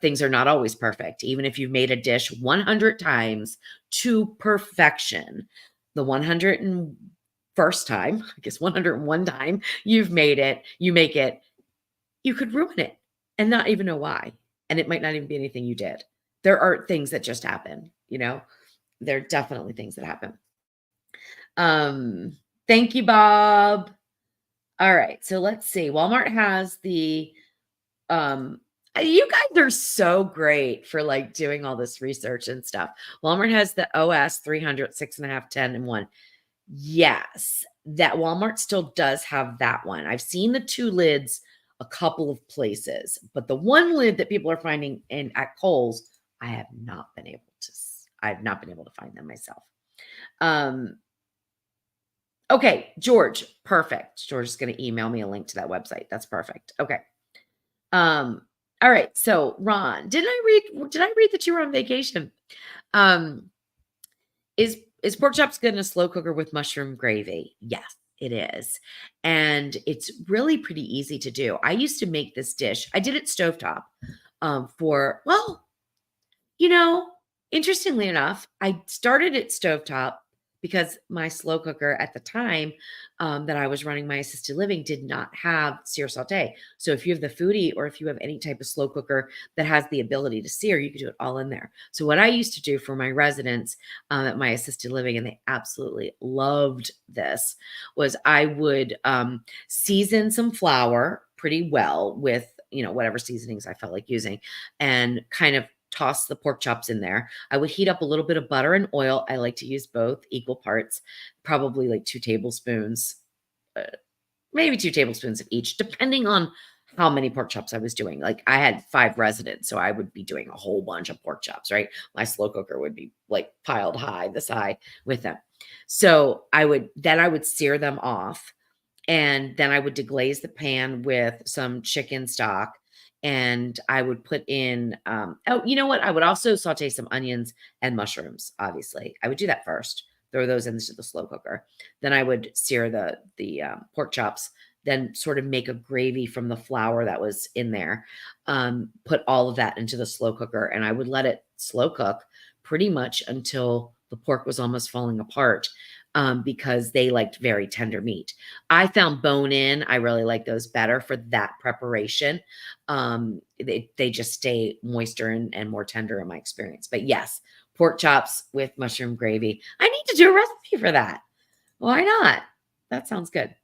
Things are not always perfect. Even if you've made a dish 100 times to perfection, the 101st time, I guess 101 time you make it, you could ruin it and not even know why. And it might not even be anything you did. There are things that just happen, there are definitely things that happen. Thank you, Bob. All right. So let's see. Walmart has the, you guys are so great for like doing all this research and stuff. Walmart has the OS 300, 6.5, 10, and 1. Yes, that Walmart still does have that one. I've seen the 2 lids a couple of places, but the 1 lid that people are finding at Kohl's, I have not been able to find them myself. Okay, George, perfect. George is going to email me a link to that website. That's perfect. Okay. All right. So Ron, did I read that you were on vacation? Is pork chops good in a slow cooker with mushroom gravy? Yes, it is. And it's really pretty easy to do. I used to make this dish. I did it stovetop interestingly enough, I started it stovetop because my slow cooker at the time that I was running my assisted living did not have sear saute. So if you have the Foodi, or if you have any type of slow cooker that has the ability to sear, you could do it all in there. So what I used to do for my residents at my assisted living, and they absolutely loved this, was I would season some flour pretty well with, whatever seasonings I felt like using, and kind of toss the pork chops in there. I would heat up a little bit of butter and oil. I like to use both equal parts, probably like 2 tablespoons, maybe 2 tablespoons of each, depending on how many pork chops I was doing. Like, I had 5 residents, so I would be doing a whole bunch of pork chops, right? My slow cooker would be like piled high this high with them. So I would sear them off, and then I would deglaze the pan with some chicken stock, and I would put in, you know what? I would also saute some onions and mushrooms, obviously. I would do that first, throw those into the slow cooker. Then I would sear the pork chops, then sort of make a gravy from the flour that was in there, put all of that into the slow cooker, and I would let it slow cook pretty much until the pork was almost falling apart. Because they liked very tender meat. I found bone in. I really like those better for that preparation. They just stay moister and more tender in my experience. But yes, pork chops with mushroom gravy. I need to do a recipe for that. Why not? That sounds good.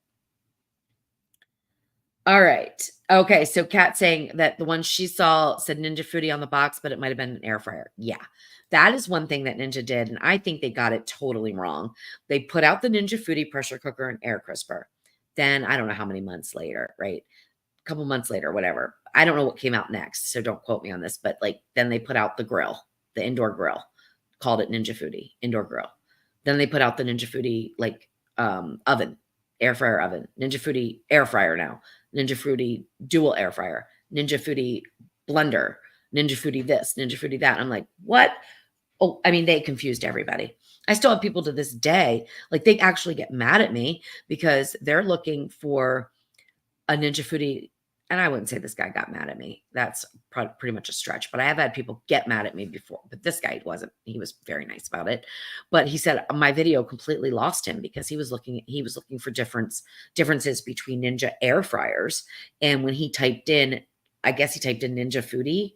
All right. Okay. So Kat saying that the one she saw said Ninja Foodi on the box, but it might have been an air fryer. Yeah. That is one thing that Ninja did, and I think they got it totally wrong. They put out the Ninja Foodi pressure cooker and air crisper. Then I don't know how many months later, right? A couple months later, whatever. I don't know what came out next, so don't quote me on this, but like then they put out the grill, the indoor grill, called it Ninja Foodi indoor grill. Then they put out the Ninja Foodi like oven, air fryer oven, Ninja Foodi air fryer now, Ninja Foodi dual air fryer, Ninja Foodi blender, Ninja Foodi this, Ninja Foodi that. I'm like, what? Oh, I mean, they confused everybody. I still have people to this day, like they actually get mad at me because they're looking for a Ninja Foodi and I wouldn't say this guy got mad at me. That's pretty much a stretch, but I have had people get mad at me before, but this guy wasn't. He was very nice about it. But he said my video completely lost him because he was looking for differences between Ninja air fryers. And when he typed in, I guess he typed in Ninja Foodi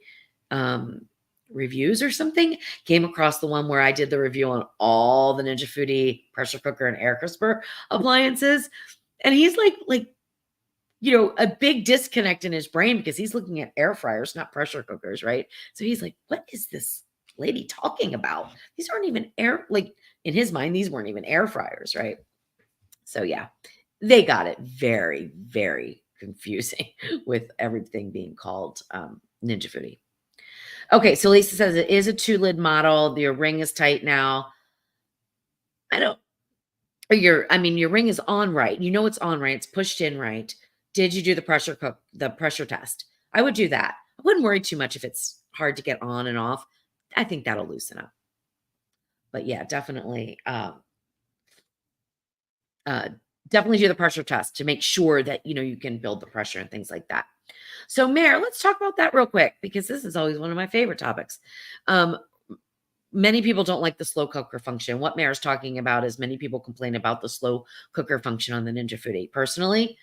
reviews or something, came across the one where I did the review on all the Ninja Foodi pressure cooker and air crisper appliances. And he's like, a big disconnect in his brain because he's looking at air fryers, not pressure cookers, right? So he's like, what is this lady talking about? These aren't even in his mind, these weren't even air fryers, right? So yeah, they got it very, very confusing with everything being called Ninja Foodi. Okay, so Lisa says it is a 2-lid model. Your ring is tight now. I don't. Your ring is on right. You know it's on right. It's pushed in right. Did you do the pressure test? I would do that. I wouldn't worry too much if it's hard to get on and off. I think that'll loosen up. But yeah, definitely definitely do the pressure test to make sure that you can build the pressure and things like that. So Mare, let's talk about that real quick because this is always one of my favorite topics. Many people don't like the slow cooker function. What Mare's talking about is many people complain about the slow cooker function on the Ninja Foodi. Personally,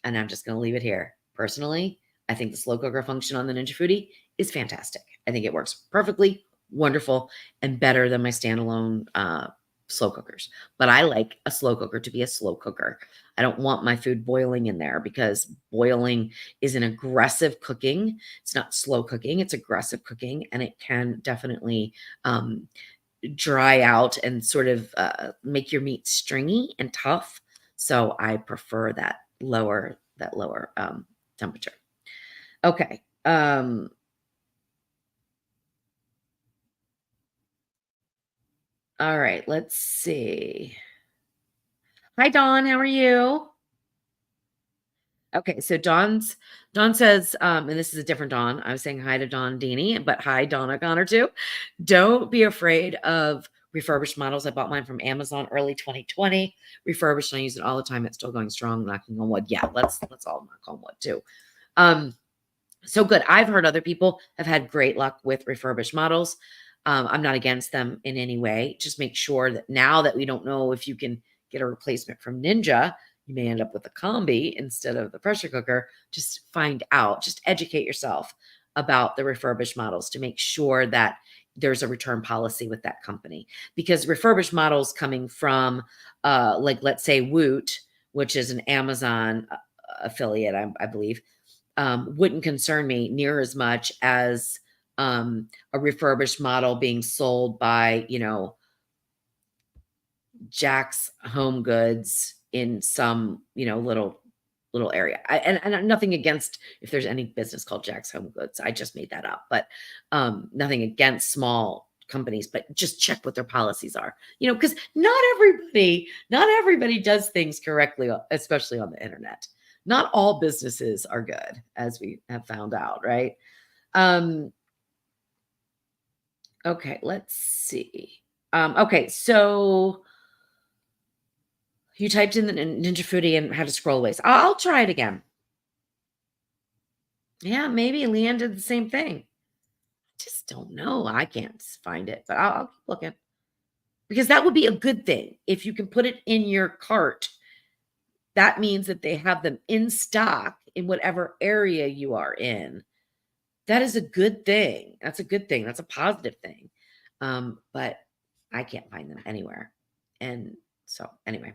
and I'm just going to leave it here. Personally, I think the slow cooker function on the Ninja Foodi is fantastic. I think it works perfectly, wonderful, and better than my standalone slow cookers. But I like a slow cooker to be a slow cooker. I don't want my food boiling in there because boiling is an aggressive cooking. It's not slow cooking, it's aggressive cooking, and it can definitely dry out and sort of make your meat stringy and tough. So I prefer that lower temperature. Okay. All right, let's see. Hi, Dawn. How are you? Okay, so Dawn says, and this is a different Dawn. I was saying hi to Dawn Dini, but hi, Donna Connor too. Don't be afraid of refurbished models. I bought mine from Amazon early 2020. Refurbished, I use it all the time. It's still going strong, knocking on wood. Yeah, let's all knock on wood too. So good. I've heard other people have had great luck with refurbished models. I'm not against them in any way. Just make sure that now that we don't know if you can get a replacement from Ninja, you may end up with a combi instead of the pressure cooker. Just find out, just educate yourself about the refurbished models to make sure that there's a return policy with that company. Because refurbished models coming from, let's say Woot, which is an Amazon affiliate, I believe, wouldn't concern me near as much as a refurbished model being sold by, Jack's Home Goods in some, little area. And nothing against if there's any business called Jack's Home Goods. I just made that up, but nothing against small companies, but just check what their policies are. Because not everybody does things correctly, especially on the internet. Not all businesses are good, as we have found out, right? Okay, let's see. Okay, so you typed in the Ninja Foodi and had to scroll away. So I'll try it again. Yeah, maybe Leanne did the same thing. Just don't know. I can't find it, but I'll keep looking. Because that would be a good thing. If you can put it in your cart, that means that they have them in stock in whatever area you are in. That is a good thing. That's a good thing. That's a positive thing. But I can't find them anywhere. And so anyway.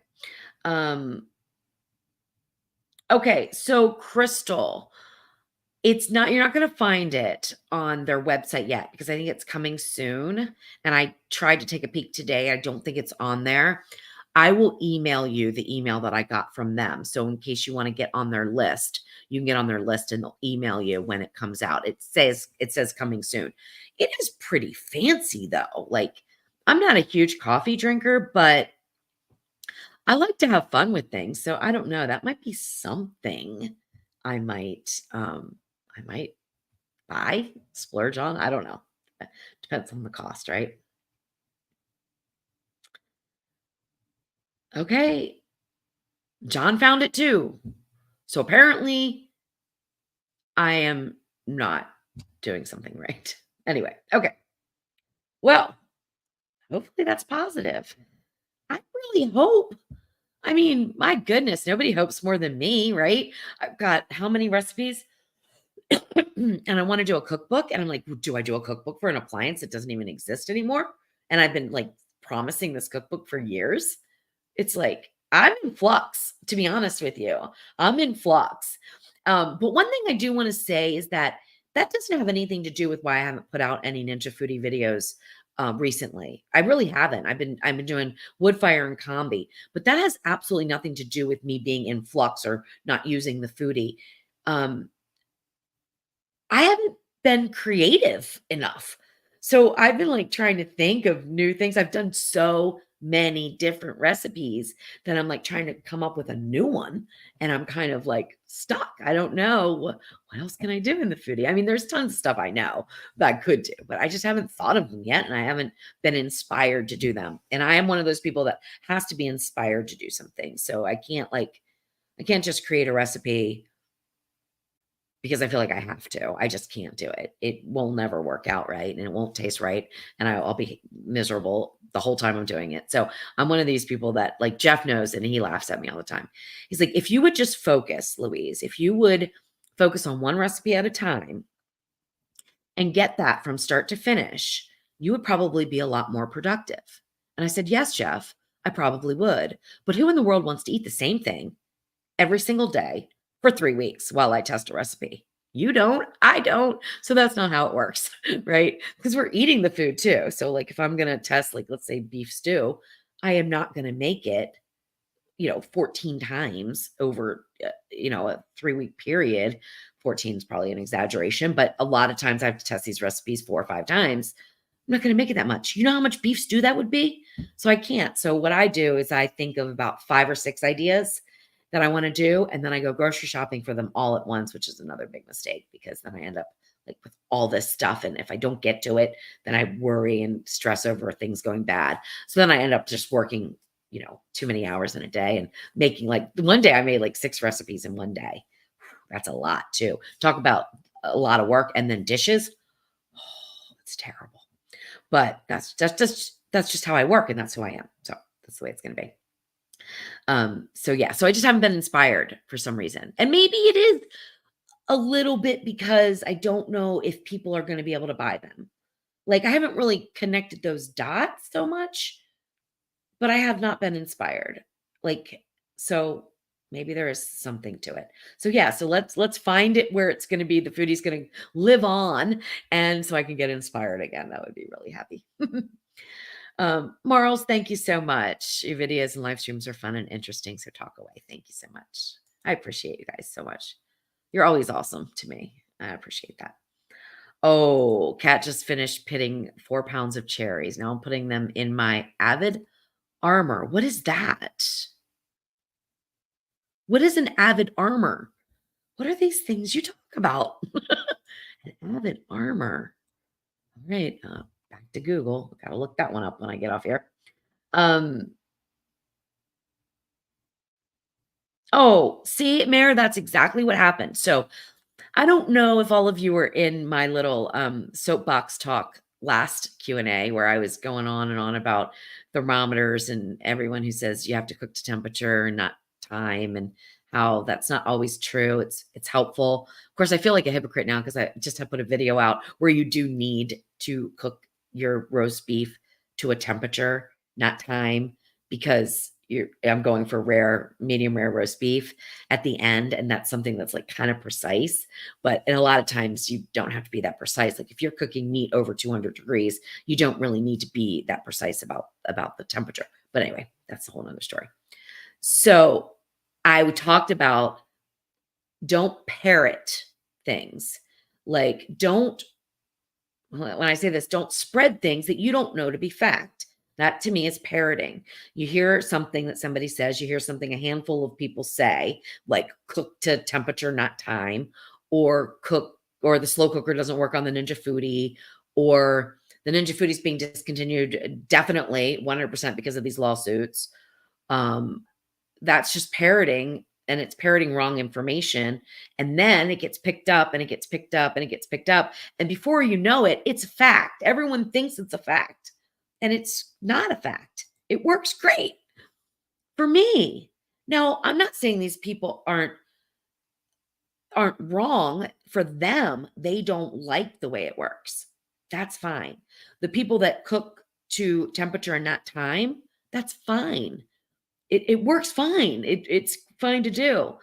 Okay, so Crystal, you're not going to find it on their website yet because I think it's coming soon. And I tried to take a peek today. I don't think it's on there. I will email you the email that I got from them. So in case you want to get on their list, you can get on their list and they'll email you when it comes out. It says coming soon. It is pretty fancy though. Like, I'm not a huge coffee drinker, but I like to have fun with things. So I don't know. That might be something I might buy, splurge on. I don't know. Depends on the cost, right? Okay. John found it too. So apparently I am not doing something right. Anyway, okay. Well, hopefully that's positive. I really hope. I mean, my goodness, nobody hopes more than me, right? I've got how many recipes? And I want to do a cookbook. And I'm like, do I do a cookbook for an appliance that doesn't even exist anymore? And I've been like promising this cookbook for years. It's like, I'm in flux, to be honest with you. I'm in flux. But one thing I do want to say is that that doesn't have anything to do with why I haven't put out any Ninja Foodie videos recently. I really haven't. I've been doing Woodfire and Combi, but that has absolutely nothing to do with me being in flux or not using the foodie. Um, I haven't been creative enough. So I've been like trying to think of new things. I've done so many different recipes that I'm like trying to come up with a new one. And I'm kind of like stuck. I don't know what else can I do in the foodie. I mean, there's tons of stuff I know that I could do, but I just haven't thought of them yet. And I haven't been inspired to do them. And I am one of those people that has to be inspired to do something. So I can't just create a recipe because I feel like I have to. I just can't do it. It will never work out right and it won't taste right. And I'll be miserable the whole time I'm doing it. So I'm one of these people that like Jeff knows and he laughs at me all the time. He's like, if you would just focus, Louise, if you would focus on one recipe at a time and get that from start to finish, you would probably be a lot more productive. And I said, yes, Jeff, I probably would. But who in the world wants to eat the same thing every single day for 3 weeks while I test a recipe? You don't, I don't. So that's not how it works, right? Because we're eating the food too. So like if I'm going to test like let's say beef stew, I am not going to make it, 14 times over a 3-week period. 14 is probably an exaggeration, but a lot of times I have to test these recipes 4 or 5 times. I'm not going to make it that much. You know how much beef stew that would be? So I can't. So what I do is I think of about 5 or 6 ideas that I want to do. And then I go grocery shopping for them all at once, which is another big mistake because then I end up like with all this stuff. And if I don't get to it, then I worry and stress over things going bad. So then I end up just working, too many hours in a day and making like one day I made like 6 recipes in one day. That's a lot too. Talk about a lot of work and then dishes. Oh, it's terrible. But that's just how I work and that's who I am. So that's the way it's going to be. So yeah, so I just haven't been inspired for some reason. And maybe it is a little bit because I don't know if people are going to be able to buy them. Like I haven't really connected those dots so much, but I have not been inspired. Like so maybe there is something to it. So yeah, so let's find it where it's going to be the foodie's going to live on and so I can get inspired again. That would be really happy. Marls, thank you so much. Your videos and live streams are fun and interesting. So talk away. Thank you so much. I appreciate you guys so much. You're always awesome to me. I appreciate that. Oh, Kat just finished pitting 4 pounds of cherries. Now I'm putting them in my Avid Armor. What is that? What is an Avid Armor? What are these things you talk about? An Avid Armor. All right. Back to Google. Got to look that one up when I get off here. Oh, see, Mayor, that's exactly what happened. So I don't know if all of you were in my little soapbox talk last Q&A where I was going on and on about thermometers and everyone who says you have to cook to temperature and not time and how that's not always true. It's helpful. Of course, I feel like a hypocrite now because I just have put a video out where you do need to cook your roast beef to a temperature, not time, because I'm going for medium rare roast beef at the end. And that's something that's like kind of precise, but in a lot of times you don't have to be that precise. Like if you're cooking meat over 200 degrees, you don't really need to be that precise about the temperature. But anyway, that's a whole nother story. So I talked about don't parrot things. Like when I say this, don't spread things that you don't know to be fact. That to me is parroting. You hear something that somebody says, you hear something a handful of people say, like cook to temperature, not time, or the slow cooker doesn't work on the Ninja Foodie, or the Ninja Foodie is being discontinued, definitely 100% because of these lawsuits. That's just parroting and it's parroting wrong information. And then it gets picked up and it gets picked up and it gets picked up. And before you know it, it's a fact. Everyone thinks it's a fact. And it's not a fact. It works great for me. Now, I'm not saying these people aren't wrong. For them, they don't like the way it works. That's fine. The people that cook to temperature and not time, that's fine. It works fine. It's fine to do,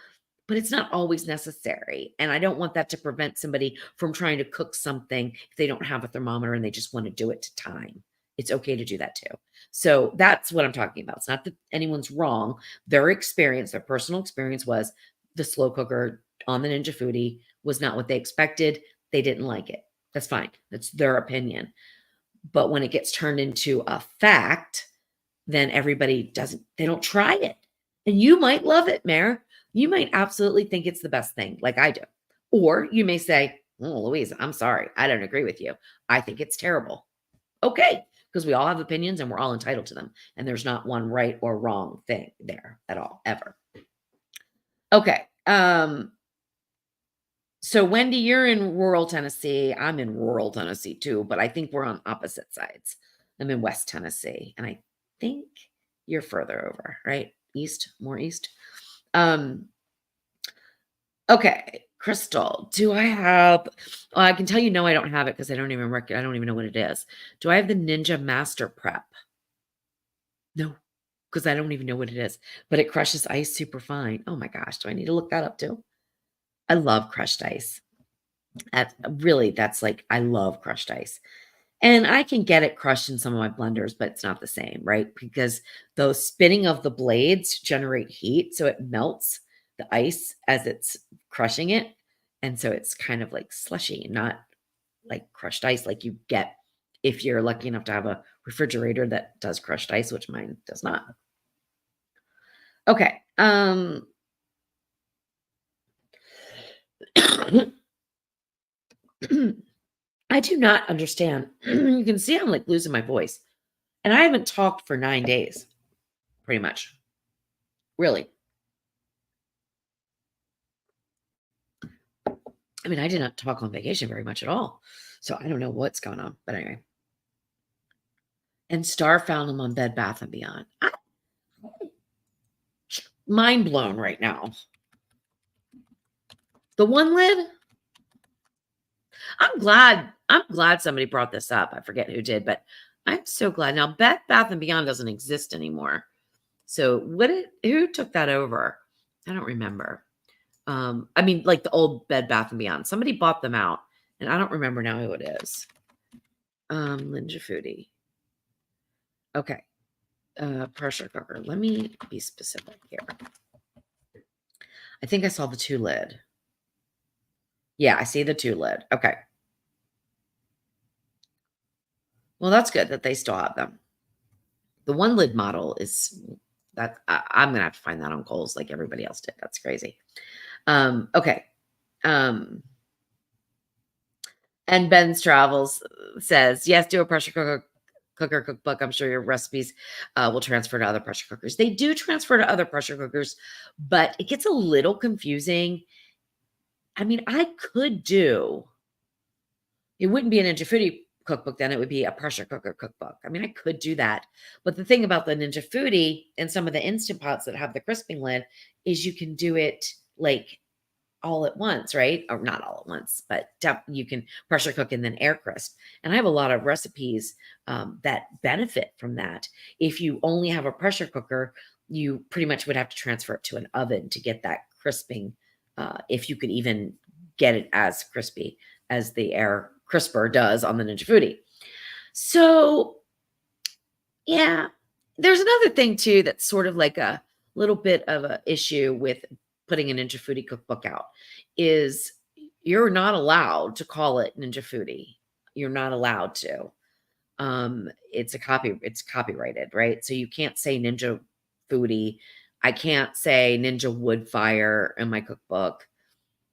but it's not always necessary. And I don't want that to prevent somebody from trying to cook something if they don't have a thermometer and they just want to do it to time. It's okay to do that too. So that's what I'm talking about. It's not that anyone's wrong. Their experience, their personal experience was the slow cooker on the Ninja Foodi was not what they expected. They didn't like it. That's fine. That's their opinion. But when it gets turned into a fact, then everybody they don't try it. And you might love it, Mare. You might absolutely think it's the best thing, like I do. Or you may say, oh, Louise, I'm sorry. I don't agree with you. I think it's terrible. Okay, because we all have opinions and we're all entitled to them. And there's not one right or wrong thing there at all, ever. Okay. So Wendy, you're in rural Tennessee. I'm in rural Tennessee too, but I think we're on opposite sides. I'm in West Tennessee, and I think you're further over, right? East, more east. Okay, Crystal, do I have? Well, I can tell you no, I don't have it because I don't even know what it is. Do I have the Ninja Master Prep? No, because I don't even know what it is. But it crushes ice super fine. Oh my gosh, do I need to look that up too? I love crushed ice. That's like, I love crushed ice. And I can get it crushed in some of my blenders, but it's not the same, right? Because the spinning of the blades generate heat, so it melts the ice as it's crushing it. And so it's kind of like slushy, not like crushed ice like you get if you're lucky enough to have a refrigerator that does crushed ice, which mine does not. Okay. I do not understand. You can see I'm like losing my voice. And I haven't talked for 9 days, pretty much. Really. I mean, I did not talk on vacation very much at all. So I don't know what's going on. But anyway. And Star found them on Bed Bath & Beyond. Mind blown right now. The one lid? I'm glad somebody brought this up. I forget who did, but I'm so glad. Now, Bed Bath & Beyond doesn't exist anymore. So who took that over? I don't remember. I mean, like the old Bed Bath & Beyond. Somebody bought them out, and I don't remember now who it is. Ninja Foodi. Okay. Pressure cooker. Let me be specific here. I think I saw the 2 lid. Yeah, I see the 2 lid. Okay. Well, that's good that they still have them. The 1 lid model is that I'm gonna have to find that on Kohl's like everybody else did. That's crazy. Okay. And Ben's Travels says, yes, do a pressure cooker cookbook. I'm sure your recipes will transfer to other pressure cookers. They do transfer to other pressure cookers, but it gets a little confusing. I mean, it wouldn't be a Ninja Foodi cookbook, then it would be a pressure cooker cookbook. I mean, I could do that. But the thing about the Ninja Foodi and some of the Instant Pots that have the crisping lid is you can do it like all at once, right? Or not all at once, but you can pressure cook and then air crisp. And I have a lot of recipes that benefit from that. If you only have a pressure cooker, you pretty much would have to transfer it to an oven to get that crisping, if you could even get it as crispy as the air crisper does on the Ninja Foodi. So, yeah, there's another thing too that's sort of like a little bit of an issue with putting a Ninja Foodi cookbook out is you're not allowed to call it Ninja Foodi. You're not allowed to. It's copyrighted, right? So you can't say Ninja Foodi. I can't say Ninja Woodfire in my cookbook.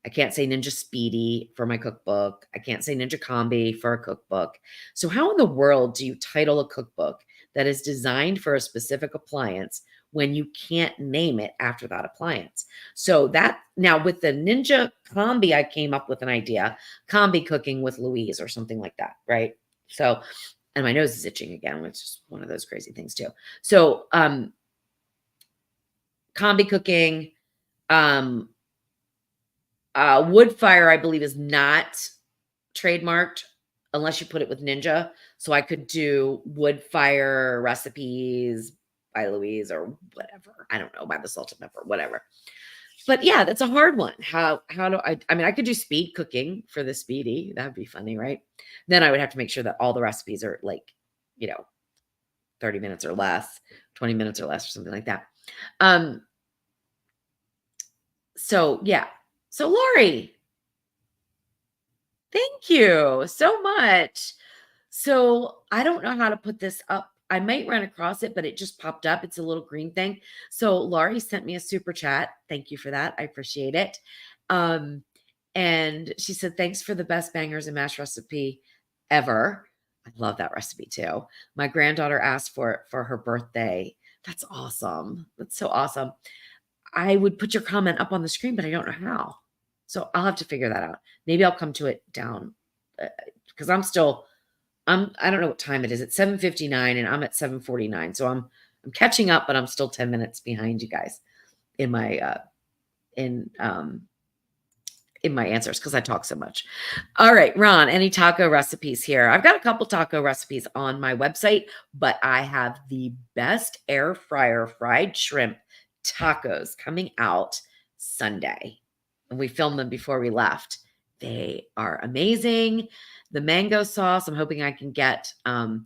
I can't say Ninja Speedy for my cookbook. I can't say Ninja Combi for a cookbook. So how in the world do you title a cookbook that is designed for a specific appliance when you can't name it after that appliance. So that now with the Ninja Combi, I came up with an idea, combi cooking with Louise or something like that, right? So, and my nose is itching again, which is one of those crazy things too. So, combi cooking, Woodfire, I believe, is not trademarked unless you put it with Ninja. So I could do Woodfire recipes by Louise or whatever. I don't know, by the salt and pepper, whatever. But yeah, that's a hard one. How do I mean, I could do speed cooking for the Speedy. That'd be funny, right? Then I would have to make sure that all the recipes are like, 30 minutes or less, 20 minutes or less, or something like that. So yeah. So Lori, thank you so much. So I don't know how to put this up. I might run across it, but it just popped up. It's a little green thing. So Laurie sent me a super chat. Thank you for that. I appreciate it. And she said, thanks for the best bangers and mash recipe ever. I love that recipe too. My granddaughter asked for it for her birthday. That's awesome. That's so awesome. I would put your comment up on the screen, but I don't know how. So I'll have to figure that out. Maybe I'll come to it down because I don't know what time it is. It's 7:59 and I'm at 7:49. So I'm catching up, but I'm still 10 minutes behind you guys in my in my answers because I talk so much. All right, Ron, any taco recipes here? I've got a couple taco recipes on my website, but I have the best air fryer fried shrimp tacos coming out Sunday. And we filmed them before we left. They are amazing. The mango sauce, I'm hoping I can get all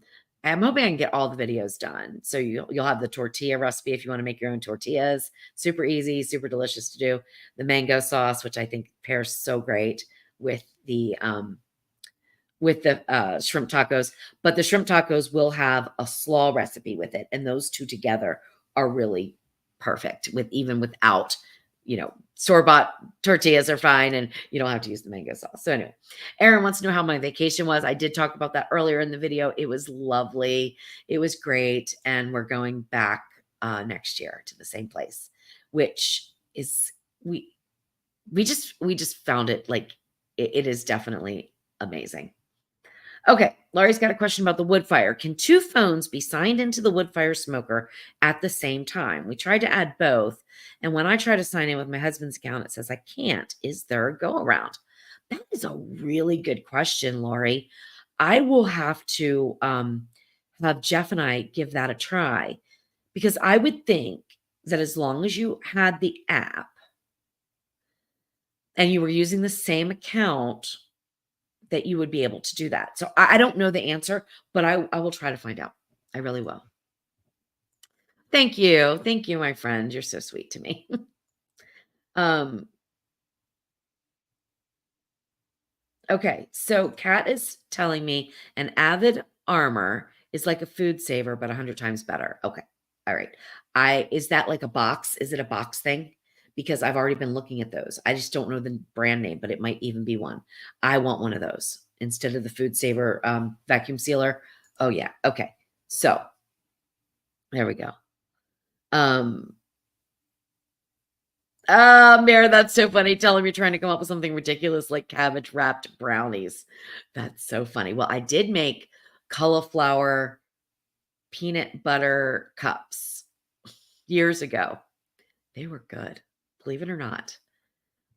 the videos done. So you'll have the tortilla recipe if you want to make your own tortillas. Super easy, super delicious to do. The mango sauce, which I think pairs so great with the shrimp tacos, but the shrimp tacos will have a slaw recipe with it, and those two together are really perfect even without store-bought tortillas are fine, and you don't have to use the mango sauce. So anyway, Aaron wants to know how my vacation was. I did talk about that earlier in the video. It was lovely. It was great. And we're going back next year to the same place, which is, we just found it like, it is definitely amazing. Okay, Laurie's got a question about the Woodfire. Can two phones be signed into the Woodfire smoker at the same time? We tried to add both, and when I try to sign in with my husband's account, it says I can't. Is there a go around? That is a really good question, Laurie. I will have to have Jeff and I give that a try, because I would think that as long as you had the app and you were using the same account, that you would be able to do that. So I don't know the answer, but I will try to find out. I really will. Thank you. Thank you, my friend. You're so sweet to me. Okay. So Kat is telling me an Avid Armor is like a food saver, but 100 times better. Okay. All right. Is that like a box? Is it a box thing? Because I've already been looking at those. I just don't know the brand name, but it might even be one. I want one of those instead of the Food Saver vacuum sealer. Oh yeah. Okay. So there we go. Mare, that's so funny. Tell him you're trying to come up with something ridiculous like cabbage wrapped brownies. That's so funny. Well, I did make cauliflower peanut butter cups years ago. They were good. Believe it or not.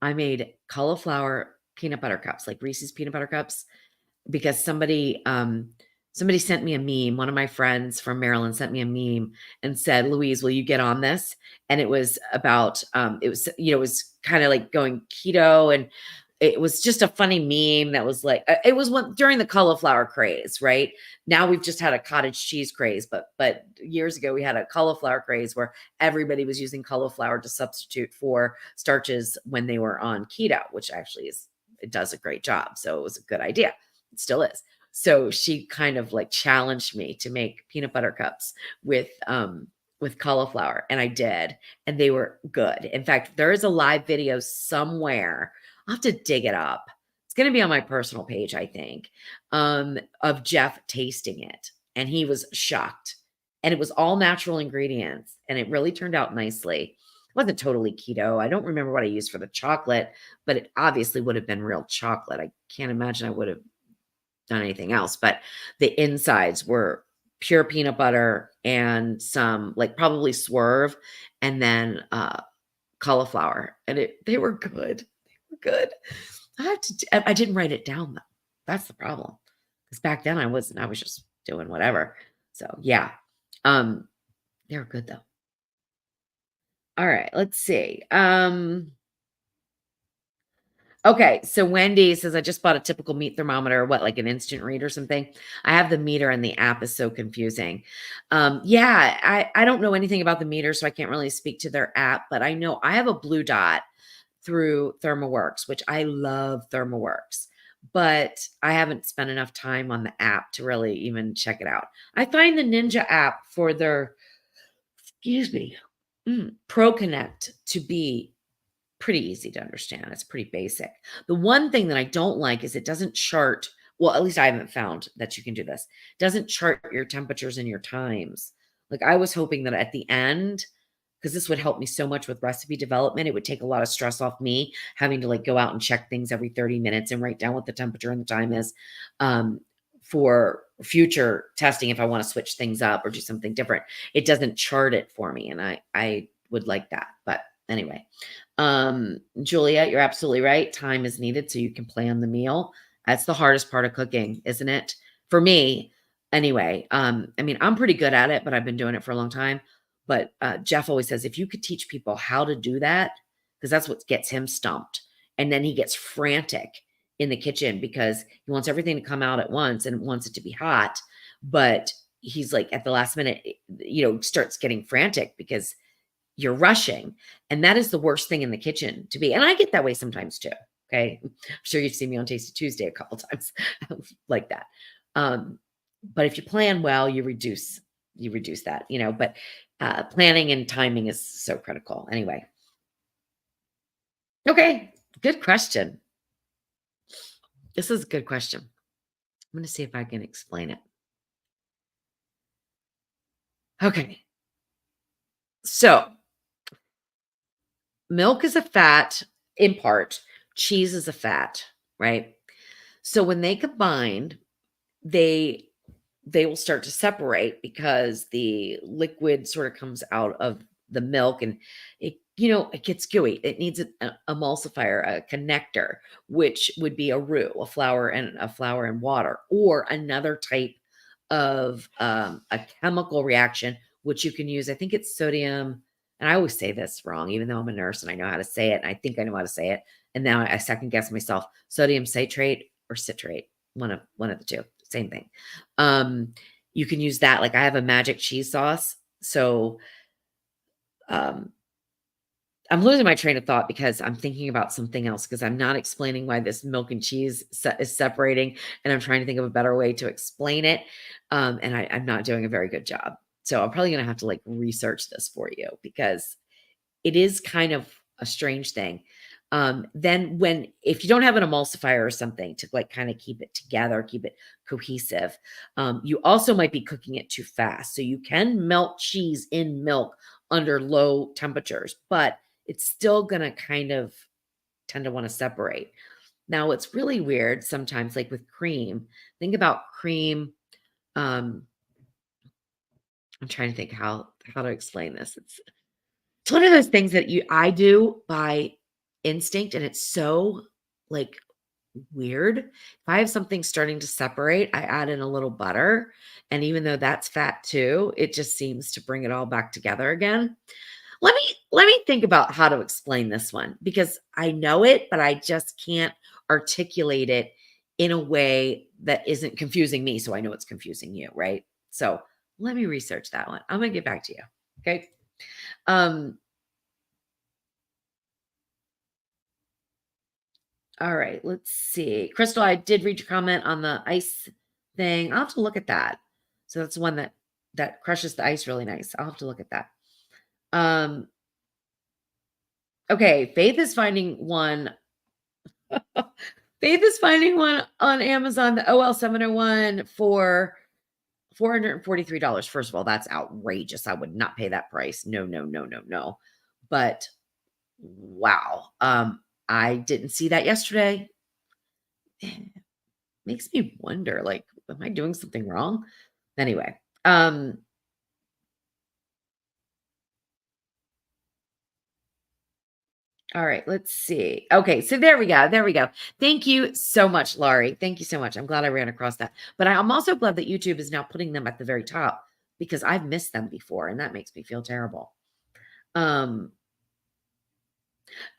I made cauliflower peanut butter cups, like Reese's peanut butter cups, because somebody sent me a meme. One of my friends from Maryland sent me a meme and said, Louise, will you get on this? And it was about, it was kind of like going keto, and it was just a funny meme that was like, it was during the cauliflower craze, right? Now we've just had a cottage cheese craze, but years ago we had a cauliflower craze where everybody was using cauliflower to substitute for starches when they were on keto, which actually it does a great job. So it was a good idea. It still is. So she kind of like challenged me to make peanut butter cups with cauliflower, and I did, and they were good. In fact, there is a live video somewhere. I'll have to dig it up. It's going to be on my personal page, I think, of Jeff tasting it, and he was shocked. and it was all natural ingredients, and it really turned out nicely. It wasn't totally keto. I don't remember what I used for the chocolate, but it obviously would have been real chocolate. I can't imagine I would have done anything else, but the insides were pure peanut butter and some like probably swerve and then cauliflower, and they were good. They were good. I didn't write it down though. That's the problem. Because back then I wasn't. I was just doing whatever. So yeah, um, they were good though. All right, let's see. Okay, so Wendy says, I just bought a typical meat thermometer, what, like an instant read or something? I have the meter and the app is so confusing. Yeah, I don't know anything about the meter, so I can't really speak to their app, but I know I have a blue dot through ThermoWorks, which I love ThermoWorks, but I haven't spent enough time on the app to really even check it out. I find the Ninja app for their, excuse me, Pro Connect to be pretty easy to understand. It's pretty basic. The one thing that I don't like is it doesn't chart. Well, at least I haven't found that you can do this. It doesn't chart your temperatures and your times. Like I was hoping that at the end, because this would help me so much with recipe development, it would take a lot of stress off me having to like go out and check things every 30 minutes and write down what the temperature and the time is for future testing if I want to switch things up or do something different. It doesn't chart it for me, and I would like that. But anyway, Julia, you're absolutely right. Time is needed so you can plan the meal. That's the hardest part of cooking, isn't it? For me, anyway. I mean, I'm pretty good at it, but I've been doing it for a long time. But Jeff always says, if you could teach people how to do that, because that's what gets him stumped. And then he gets frantic in the kitchen because he wants everything to come out at once and wants it to be hot. But he's like at the last minute, starts getting frantic because you're rushing. And that is the worst thing in the kitchen to be. And I get that way sometimes too. Okay. I'm sure you've seen me on Tasty Tuesday a couple times like that. But if you plan well, you reduce that, but planning and timing is so critical. Anyway. Okay. Good question. This is a good question. I'm going to see if I can explain it. Okay. So milk is a fat in part, cheese is a fat, right? So when they combine, they will start to separate because the liquid sort of comes out of the milk and it gets gooey. It needs an emulsifier, a connector, which would be a roux, a flour and water, or another type of a chemical reaction, which you can use. I think it's sodium. And I always say this wrong, even though I'm a nurse and I know how to say it. And I think I know how to say it. And now I second guess myself. Sodium citrate or citrate, one of the two, same thing. You can use that. Like I have a magic cheese sauce. So I'm losing my train of thought because I'm thinking about something else because I'm not explaining why this milk and cheese is separating, and I'm trying to think of a better way to explain it. And I'm not doing a very good job. So I'm probably going to have to like research this for you because it is kind of a strange thing. Then if you don't have an emulsifier or something to like kind of keep it together, keep it cohesive, you also might be cooking it too fast. So you can melt cheese in milk under low temperatures, but it's still going to kind of tend to want to separate. Now, it's really weird sometimes, like with cream. Think about cream. I'm trying to think how to explain this. It's one of those things that I do by instinct, and it's so like weird. If I have something starting to separate, I add in a little butter, and even though that's fat too, it just seems to bring it all back together again. Let me think about how to explain this one because I know it, but I just can't articulate it in a way that isn't confusing me. So I know it's confusing you, right? So let me research that one. I'm gonna get back to you. Okay. All right, let's see. Crystal, I did read your comment on the ice thing. I'll have to look at that. So that's one that crushes the ice really nice. I'll have to look at that. Okay, Faith is finding one. Faith is finding one on Amazon, the OL701 for $443. First of all, that's outrageous. I would not pay that price. No, no, no, no, no. But wow. I didn't see that yesterday. Makes me wonder, like, am I doing something wrong? Anyway, all right, let's see. Okay, so there we go. There we go. Thank you so much, Laurie. Thank you so much. I'm glad I ran across that. But I'm also glad that YouTube is now putting them at the very top because I've missed them before, and that makes me feel terrible. Um,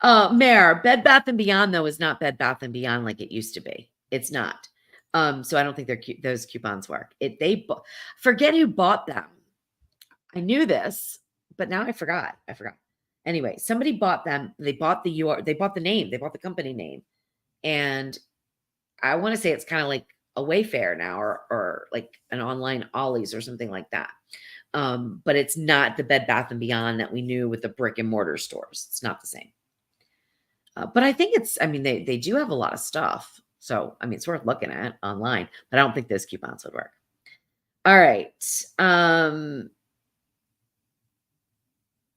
Mare, Bed Bath and Beyond though is not Bed Bath and Beyond like it used to be. It's not. So I don't think those coupons work. Forget who bought them. I knew this, but now I forgot. Anyway, somebody bought them. They bought they bought the name. They bought the company name. And I want to say it's kind of like a Wayfair now or like an online Ollie's or something like that. But it's not the Bed Bath and Beyond that we knew with the brick and mortar stores. It's not the same. But I think I mean, they do have a lot of stuff. So, I mean, it's worth looking at online, but I don't think those coupons would work. All right.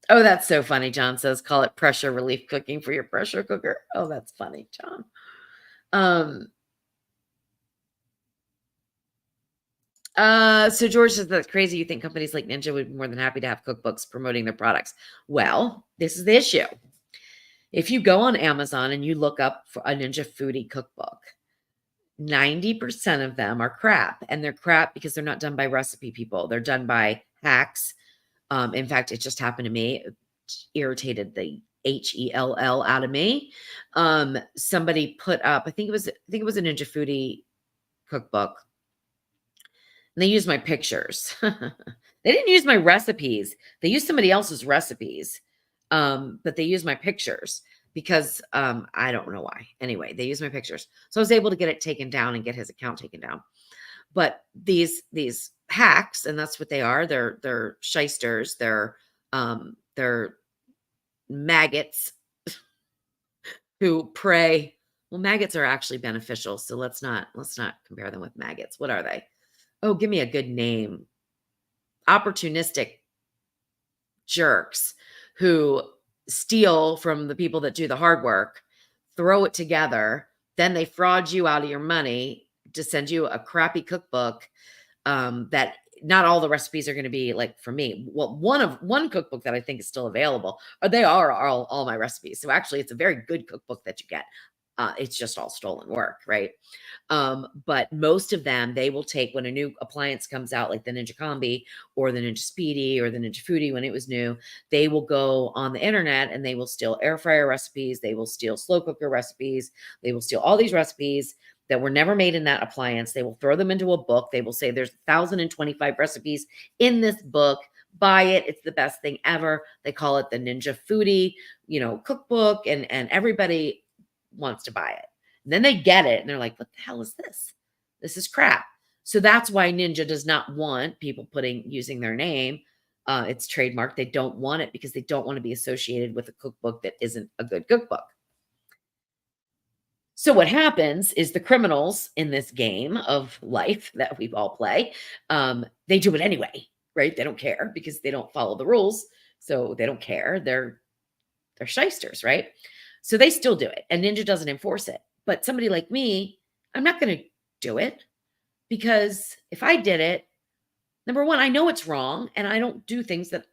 Oh, that's so funny. John says, call it pressure relief cooking for your pressure cooker. Oh, that's funny, John. So George says that's crazy. You think companies like Ninja would be more than happy to have cookbooks promoting their products? Well, this is the issue. If you go on Amazon and you look up for a Ninja Foodi cookbook, 90% of them are crap. And they're crap because they're not done by recipe people. They're done by hacks. In fact, it just happened to me. It irritated the HELL out of me. Somebody put up, I think it was a Ninja Foodi cookbook. And they used my pictures. They didn't use my recipes. They used somebody else's recipes. But they used my pictures because I don't know why. Anyway, they used my pictures. So I was able to get it taken down and get his account taken down. But these hacks, and that's what they are, they're shysters, they're maggots who prey. Well, maggots are actually beneficial, so let's not compare them with maggots. What are they? Oh, give me a good name. Opportunistic jerks who steal from the people that do the hard work, throw it together, then they fraud you out of your money to send you a crappy cookbook that not all the recipes are going to be like for me. Well, one cookbook that I think is still available, or they are all my recipes. So actually, it's a very good cookbook that you get. It's just all stolen work, right? But most of them, they will take when a new appliance comes out, like the Ninja Combi or the Ninja Speedy or the Ninja Foodi when it was new, they will go on the internet and they will steal air fryer recipes. They will steal slow cooker recipes. They will steal all these recipes that were never made in that appliance. They will throw them into a book. They will say there's 1,025 recipes in this book. Buy it. It's the best thing ever. They call it the Ninja Foodi, cookbook, and everybody wants to buy it. And then they get it and they're like, what the hell is this? This is crap. So that's why Ninja does not want people using their name. It's trademarked. They don't want it because they don't want to be associated with a cookbook that isn't a good cookbook. So what happens is the criminals in this game of life that we all play, they do it anyway, right? They don't care because they don't follow the rules. So they don't care. They're shysters, right? So they still do it, and Ninja doesn't enforce it. But somebody like me, I'm not going to do it because if I did it, number one, I know it's wrong, and I don't do things that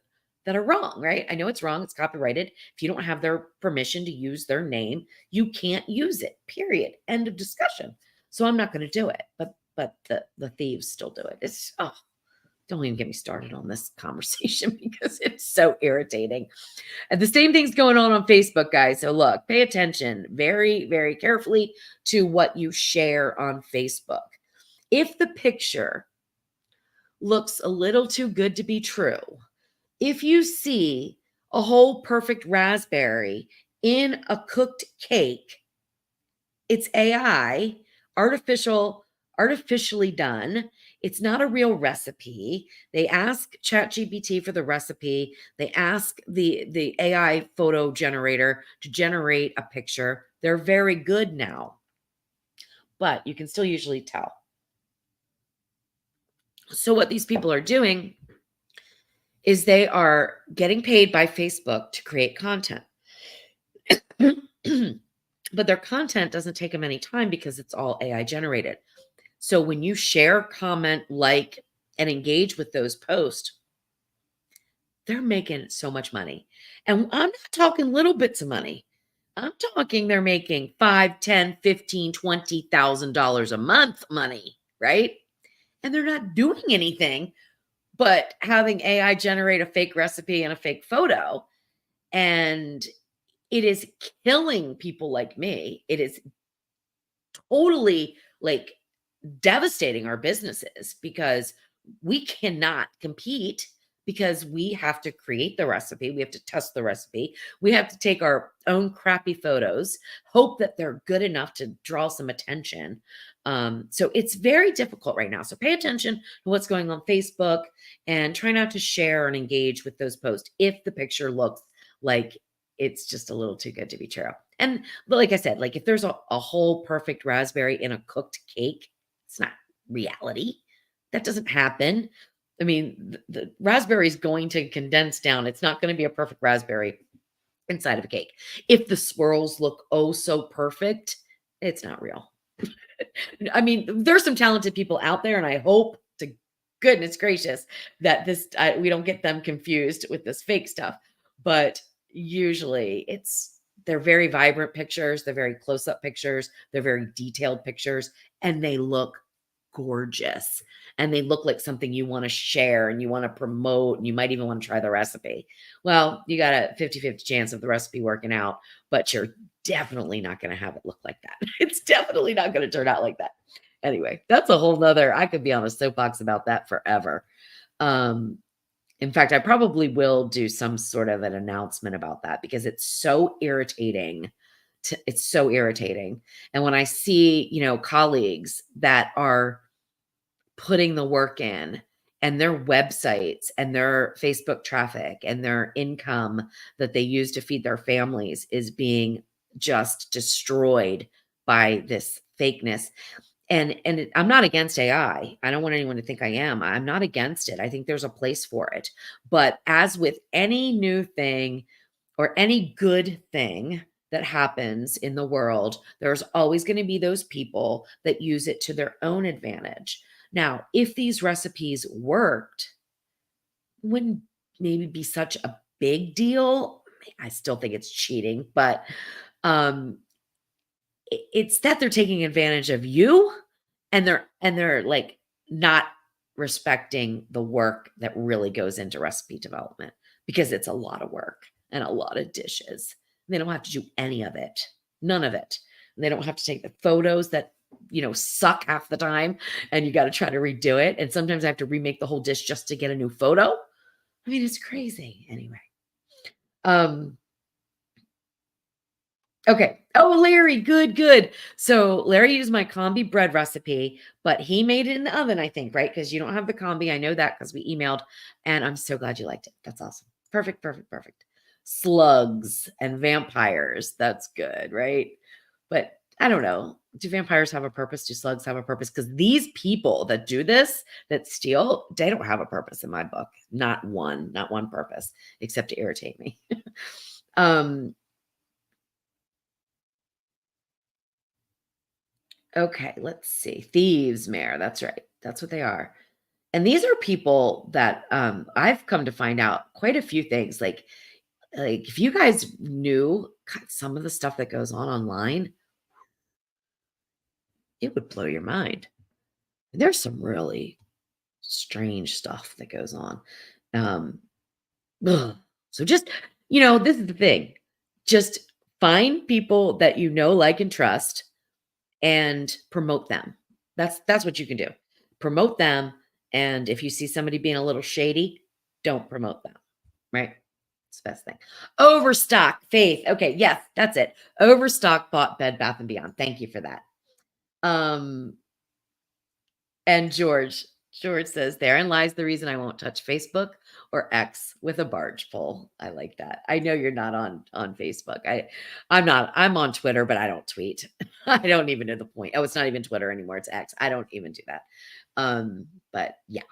are wrong, right? I know it's wrong. It's copyrighted. If you don't have their permission to use their name, you can't use it. Period. End of discussion. So I'm not going to do it. But the thieves still do it. It's don't even get me started on this conversation because it's so irritating. And the same thing's going on Facebook, guys. So look, pay attention very, very carefully to what you share on Facebook. If the picture looks a little too good to be true, if you see a whole perfect raspberry in a cooked cake, it's AI, artificially done. It's not a real recipe. They ask ChatGPT for the recipe. They ask the AI photo generator to generate a picture. They're very good now, but you can still usually tell. So what these people are doing is they are getting paid by Facebook to create content. But their content doesn't take them any time because it's all AI generated. So when you share, comment, like, and engage with those posts, they're making so much money. And I'm not talking little bits of money. I'm talking they're making 5, 10, 15, $20,000 a month money, right? And they're not doing anything but having AI generate a fake recipe and a fake photo. And it is killing people like me. It is totally like devastating our businesses because we cannot compete because we have to create the recipe. We have to test the recipe. We have to take our own crappy photos, hope that they're good enough to draw some attention. So it's very difficult right now. So pay attention to what's going on Facebook and try not to share and engage with those posts if the picture looks like it's just a little too good to be true. But like I said, like if there's a whole perfect raspberry in a cooked cake, it's not reality. That doesn't happen. I mean, the raspberry is going to condense down. It's not going to be a perfect raspberry inside of a cake. If the swirls look oh so perfect, it's not real. I mean, there's some talented people out there, and I hope to goodness gracious that we don't get them confused with this fake stuff. But usually, they're very vibrant pictures, they're very close up pictures, they're very detailed pictures, and they look gorgeous. And they look like something you want to share and you want to promote, and you might even want to try the recipe. Well, you got a 50-50 chance of the recipe working out, but you're definitely not going to have it look like that. It's definitely not going to turn out like that. Anyway, that's a whole nother, I could be on a soapbox about that forever. In fact, I probably will do some sort of an announcement about that because it's so irritating. It's so irritating. And when I see, colleagues that are putting the work in and their websites and their Facebook traffic and their income that they use to feed their families is being just destroyed by this fakeness. And I'm not against AI. I don't want anyone to think I am. I'm not against it. I think there's a place for it. But as with any new thing or any good thing that happens in the world, there's always going to be those people that use it to their own advantage. Now, if these recipes worked, wouldn't maybe be such a big deal. I still think it's cheating, but it's that they're taking advantage of you, and they're like not respecting the work that really goes into recipe development because it's a lot of work and a lot of dishes. They don't have to do any of it, none of it. And they don't have to take the photos that suck half the time, and you got to try to redo it. And sometimes I have to remake the whole dish just to get a new photo. I mean, it's crazy. Anyway. Okay. Oh, Larry, good, good. So Larry used my combi bread recipe, but he made it in the oven, I think, right? Because you don't have the combi. I know that because we emailed, and I'm so glad you liked it. That's awesome. Perfect, perfect, perfect. Slugs and vampires. That's good, right? But I don't know. Do vampires have a purpose? Do slugs have a purpose? Because these people that do this, that steal, they don't have a purpose in my book. Not one purpose, except to irritate me. Okay, let's see. Thieves, Mayor. That's right. That's what they are. And these are people that I've come to find out quite a few things. Like if you guys knew some of the stuff that goes on online, it would blow your mind. There's some really strange stuff that goes on. Um, ugh. So just, this is the thing. Just find people that you know, like, and trust, and promote them. That's what you can do. Promote them, and if you see somebody being a little shady, don't promote them, right? It's the best thing. Overstock, Faith. Okay, yes, that's it. Overstock bought Bed Bath & Beyond. Thank you for that. And George says, therein lies the reason I won't touch Facebook or X with a barge pole. I like that. I know you're not on Facebook. I'm not. I'm on Twitter, but I don't tweet. I don't even know the point. Oh, it's not even Twitter anymore. It's X. I don't even do that. But yeah.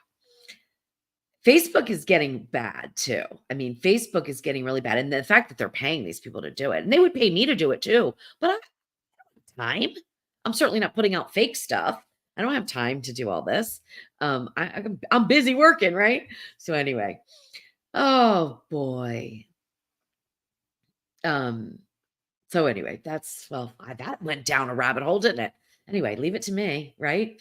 Facebook is getting bad too. I mean, Facebook is getting really bad. And the fact that they're paying these people to do it, and they would pay me to do it too, but I don't have time. I'm certainly not putting out fake stuff. I don't have time to do all this. I'm busy working, right? So anyway, oh boy. So anyway, that went down a rabbit hole, didn't it? Anyway, leave it to me, right?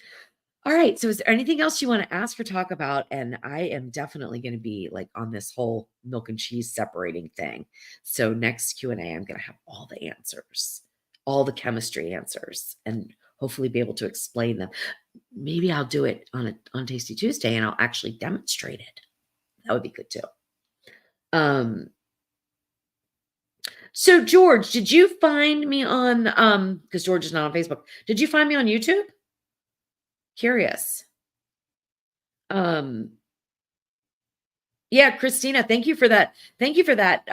All right. So is there anything else you want to ask or talk about? And I am definitely going to be like on this whole milk and cheese separating thing. So next Q&A, I'm going to have all the answers, all the chemistry answers, and hopefully be able to explain them. Maybe I'll do it on Tasty Tuesday and I'll actually demonstrate it. That would be good too. So George, did you find me on because George is not on Facebook. Did you find me on YouTube? Curious. Yeah, Christina, thank you for that. Thank you for that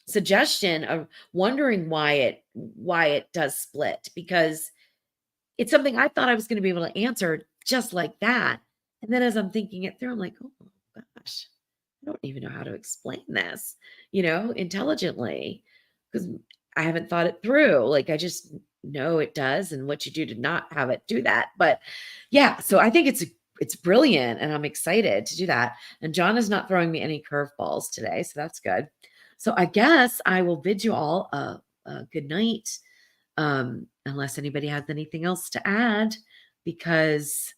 suggestion of wondering why it does split, because it's something I thought I was going to be able to answer just like that. And then as I'm thinking it through, I'm like, oh gosh, I don't even know how to explain this, intelligently, because I haven't thought it through. Like I just know it does, and what you do to not have it do that. But yeah, so I think it's brilliant, and I'm excited to do that. And John is not throwing me any curveballs today, so that's good. So I guess I will bid you all a good night, unless anybody has anything else to add, because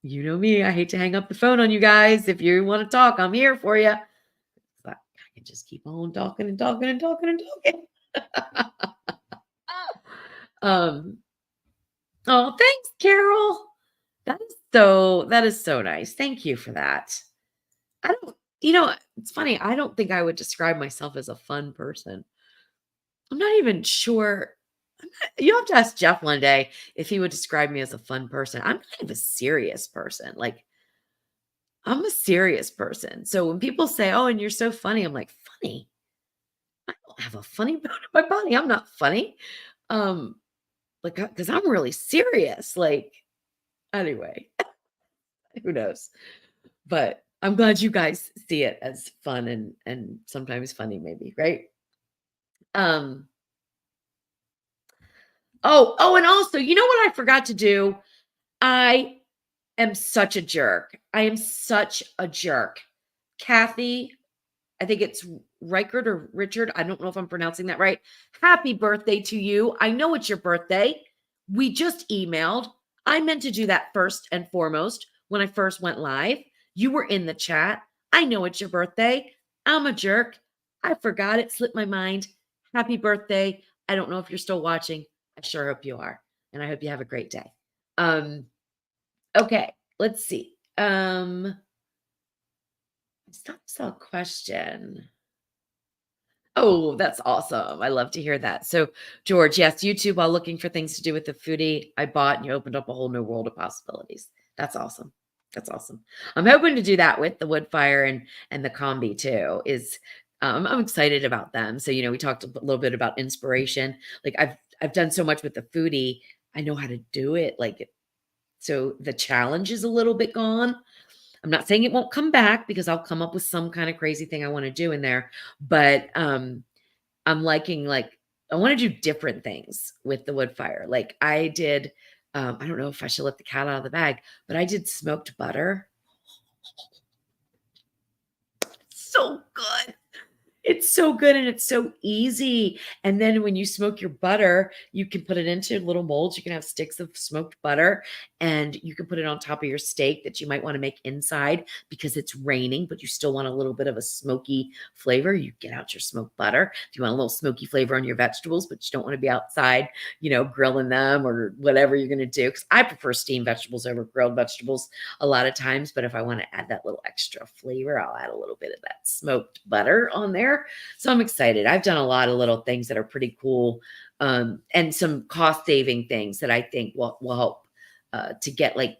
you know me, I hate to hang up the phone on you guys. If you want to talk, I'm here for you. But I can just keep on talking and talking and talking and talking. Oh, thanks, Carol. That is so nice. Thank you for that. I don't, it's funny. I don't think I would describe myself as a fun person. I'm not even sure. You have to ask Jeff one day if he would describe me as a fun person. I'm kind of a serious person. Like, I'm a serious person. So when people say, "Oh, and you're so funny," I'm like, "Funny? I don't have a funny bone in my body. I'm not funny." Like, because I'm really serious. Like, anyway, who knows? But I'm glad you guys see it as fun and sometimes funny, maybe, right? Um. Oh, and also, you know what I forgot to do? I am such a jerk. I am such a jerk. Kathy, I think it's Reichert or Richard. I don't know if I'm pronouncing that right. Happy birthday to you. I know it's your birthday. We just emailed. I meant to do that first and foremost when I first went live. You were in the chat. I know it's your birthday. I'm a jerk. I forgot it, slipped my mind. Happy birthday. I don't know if you're still watching. I sure hope you are. And I hope you have a great day. Okay, let's see. I saw a question. Oh, that's awesome. I love to hear that. So, George, yes, YouTube, while looking for things to do with the foodie I bought, and you opened up a whole new world of possibilities. That's awesome. That's awesome. I'm hoping to do that with the Woodfire and the combi too. I'm excited about them. So, we talked a little bit about inspiration. Like I've done so much with the foodie. I know how to do it. So the challenge is a little bit gone. I'm not saying it won't come back, because I'll come up with some kind of crazy thing I want to do in there. But I'm liking, like, I want to do different things with the Woodfire. Like I did, I don't know if I should let the cat out of the bag, but I did smoked butter. So good. It's so good, and it's so easy. And then when you smoke your butter, you can put it into little molds. You can have sticks of smoked butter, and you can put it on top of your steak that you might want to make inside because it's raining, but you still want a little bit of a smoky flavor. You get out your smoked butter. If you want a little smoky flavor on your vegetables, but you don't want to be outside, grilling them or whatever you're going to do. Because I prefer steamed vegetables over grilled vegetables a lot of times. But if I want to add that little extra flavor, I'll add a little bit of that smoked butter on there. So I'm excited. I've done a lot of little things that are pretty cool, and some cost saving things that I think will help to get like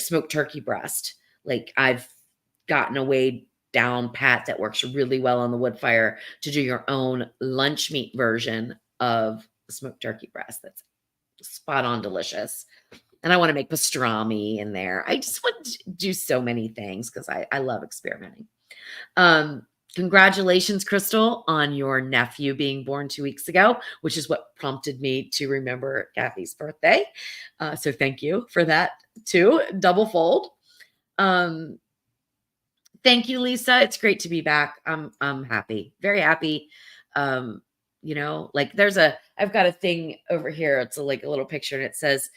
smoked turkey breast. Like I've gotten a way down pat that works really well on the Woodfire to do your own lunch meat version of smoked turkey breast. That's spot on delicious. And I want to make pastrami in there. I just want to do so many things because I love experimenting. Um, Congratulations, Crystal, on your nephew being born 2 weeks ago, which is what prompted me to remember Kathy's birthday. So thank you for that too, double fold. Thank you, Lisa. It's great to be back. I'm happy, very happy. Like I've got a thing over here. It's like a little picture and it says,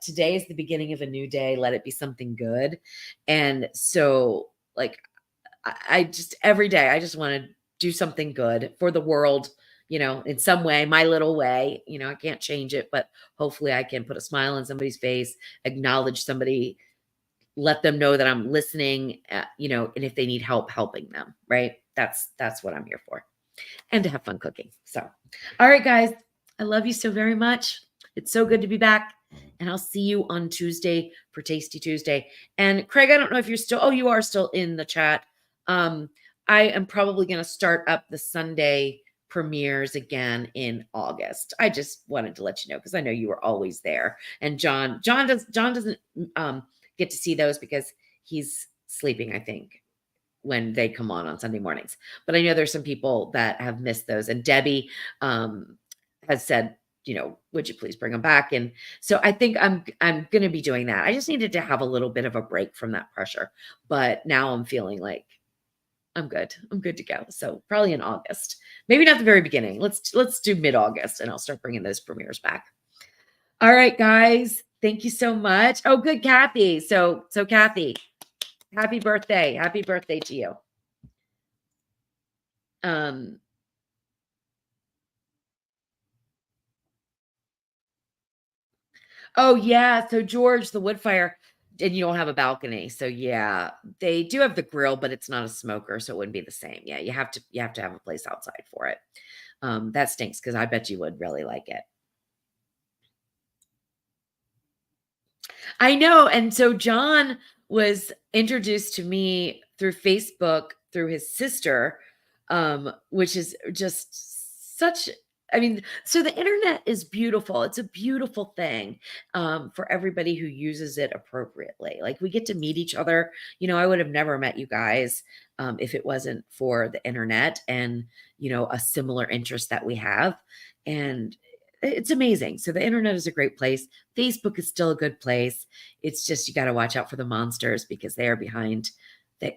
today is the beginning of a new day. Let it be something good. And so like, I just, every day, I just want to do something good for the world, in some way, my little way. I can't change it, but hopefully I can put a smile on somebody's face, acknowledge somebody, let them know that I'm listening, and if they need help, helping them, right? That's what I'm here for, and to have fun cooking. So, all right, guys, I love you so very much. It's so good to be back, and I'll see you on Tuesday for Tasty Tuesday. And Craig, I don't know if you're still, oh, you are still in the chat. I am probably going to start up the Sunday premieres again in August. I just wanted to let you know because I know you were always there. And John doesn't get to see those because he's sleeping, I think, when they come on Sunday mornings. But I know there's some people that have missed those. And Debbie has said, would you please bring them back? And so I think I'm going to be doing that. I just needed to have a little bit of a break from that pressure. But now I'm feeling like I'm good. I'm good to go. So probably in August, maybe not the very beginning. Let's do mid-August and I'll start bringing those premieres back. All right, guys. Thank you so much. Oh, good, Kathy. So Kathy, happy birthday. Happy birthday to you. Oh yeah. So George, the Woodfire, and you don't have a balcony. So yeah, they do have the grill, but it's not a smoker, so it wouldn't be the same. Yeah, you have to have a place outside for it. That stinks because I bet you would really like it. I know. And so John was introduced to me through Facebook through his sister, which is just such, I mean, so the internet is beautiful. It's a beautiful thing for everybody who uses it appropriately. Like we get to meet each other. I would have never met you guys if it wasn't for the internet and, a similar interest that we have. And it's amazing. So the internet is a great place. Facebook is still a good place. It's just you got to watch out for the monsters because they are behind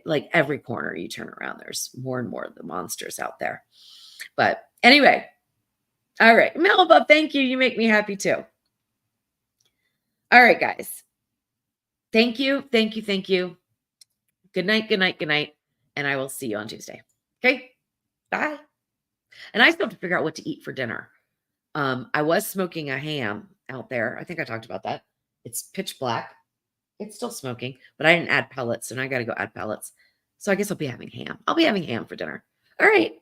like every corner you turn around. There's more and more of the monsters out there. But anyway, all right. Melba, thank you. You make me happy too. All right, guys. Thank you. Thank you. Thank you. Good night. Good night. Good night. And I will see you on Tuesday. Okay. Bye. And I still have to figure out what to eat for dinner. I was smoking a ham out there. I think I talked about that. It's pitch black. It's still smoking, but I didn't add pellets, and I got to go add pellets. So I guess I'll be having ham. I'll be having ham for dinner. All right.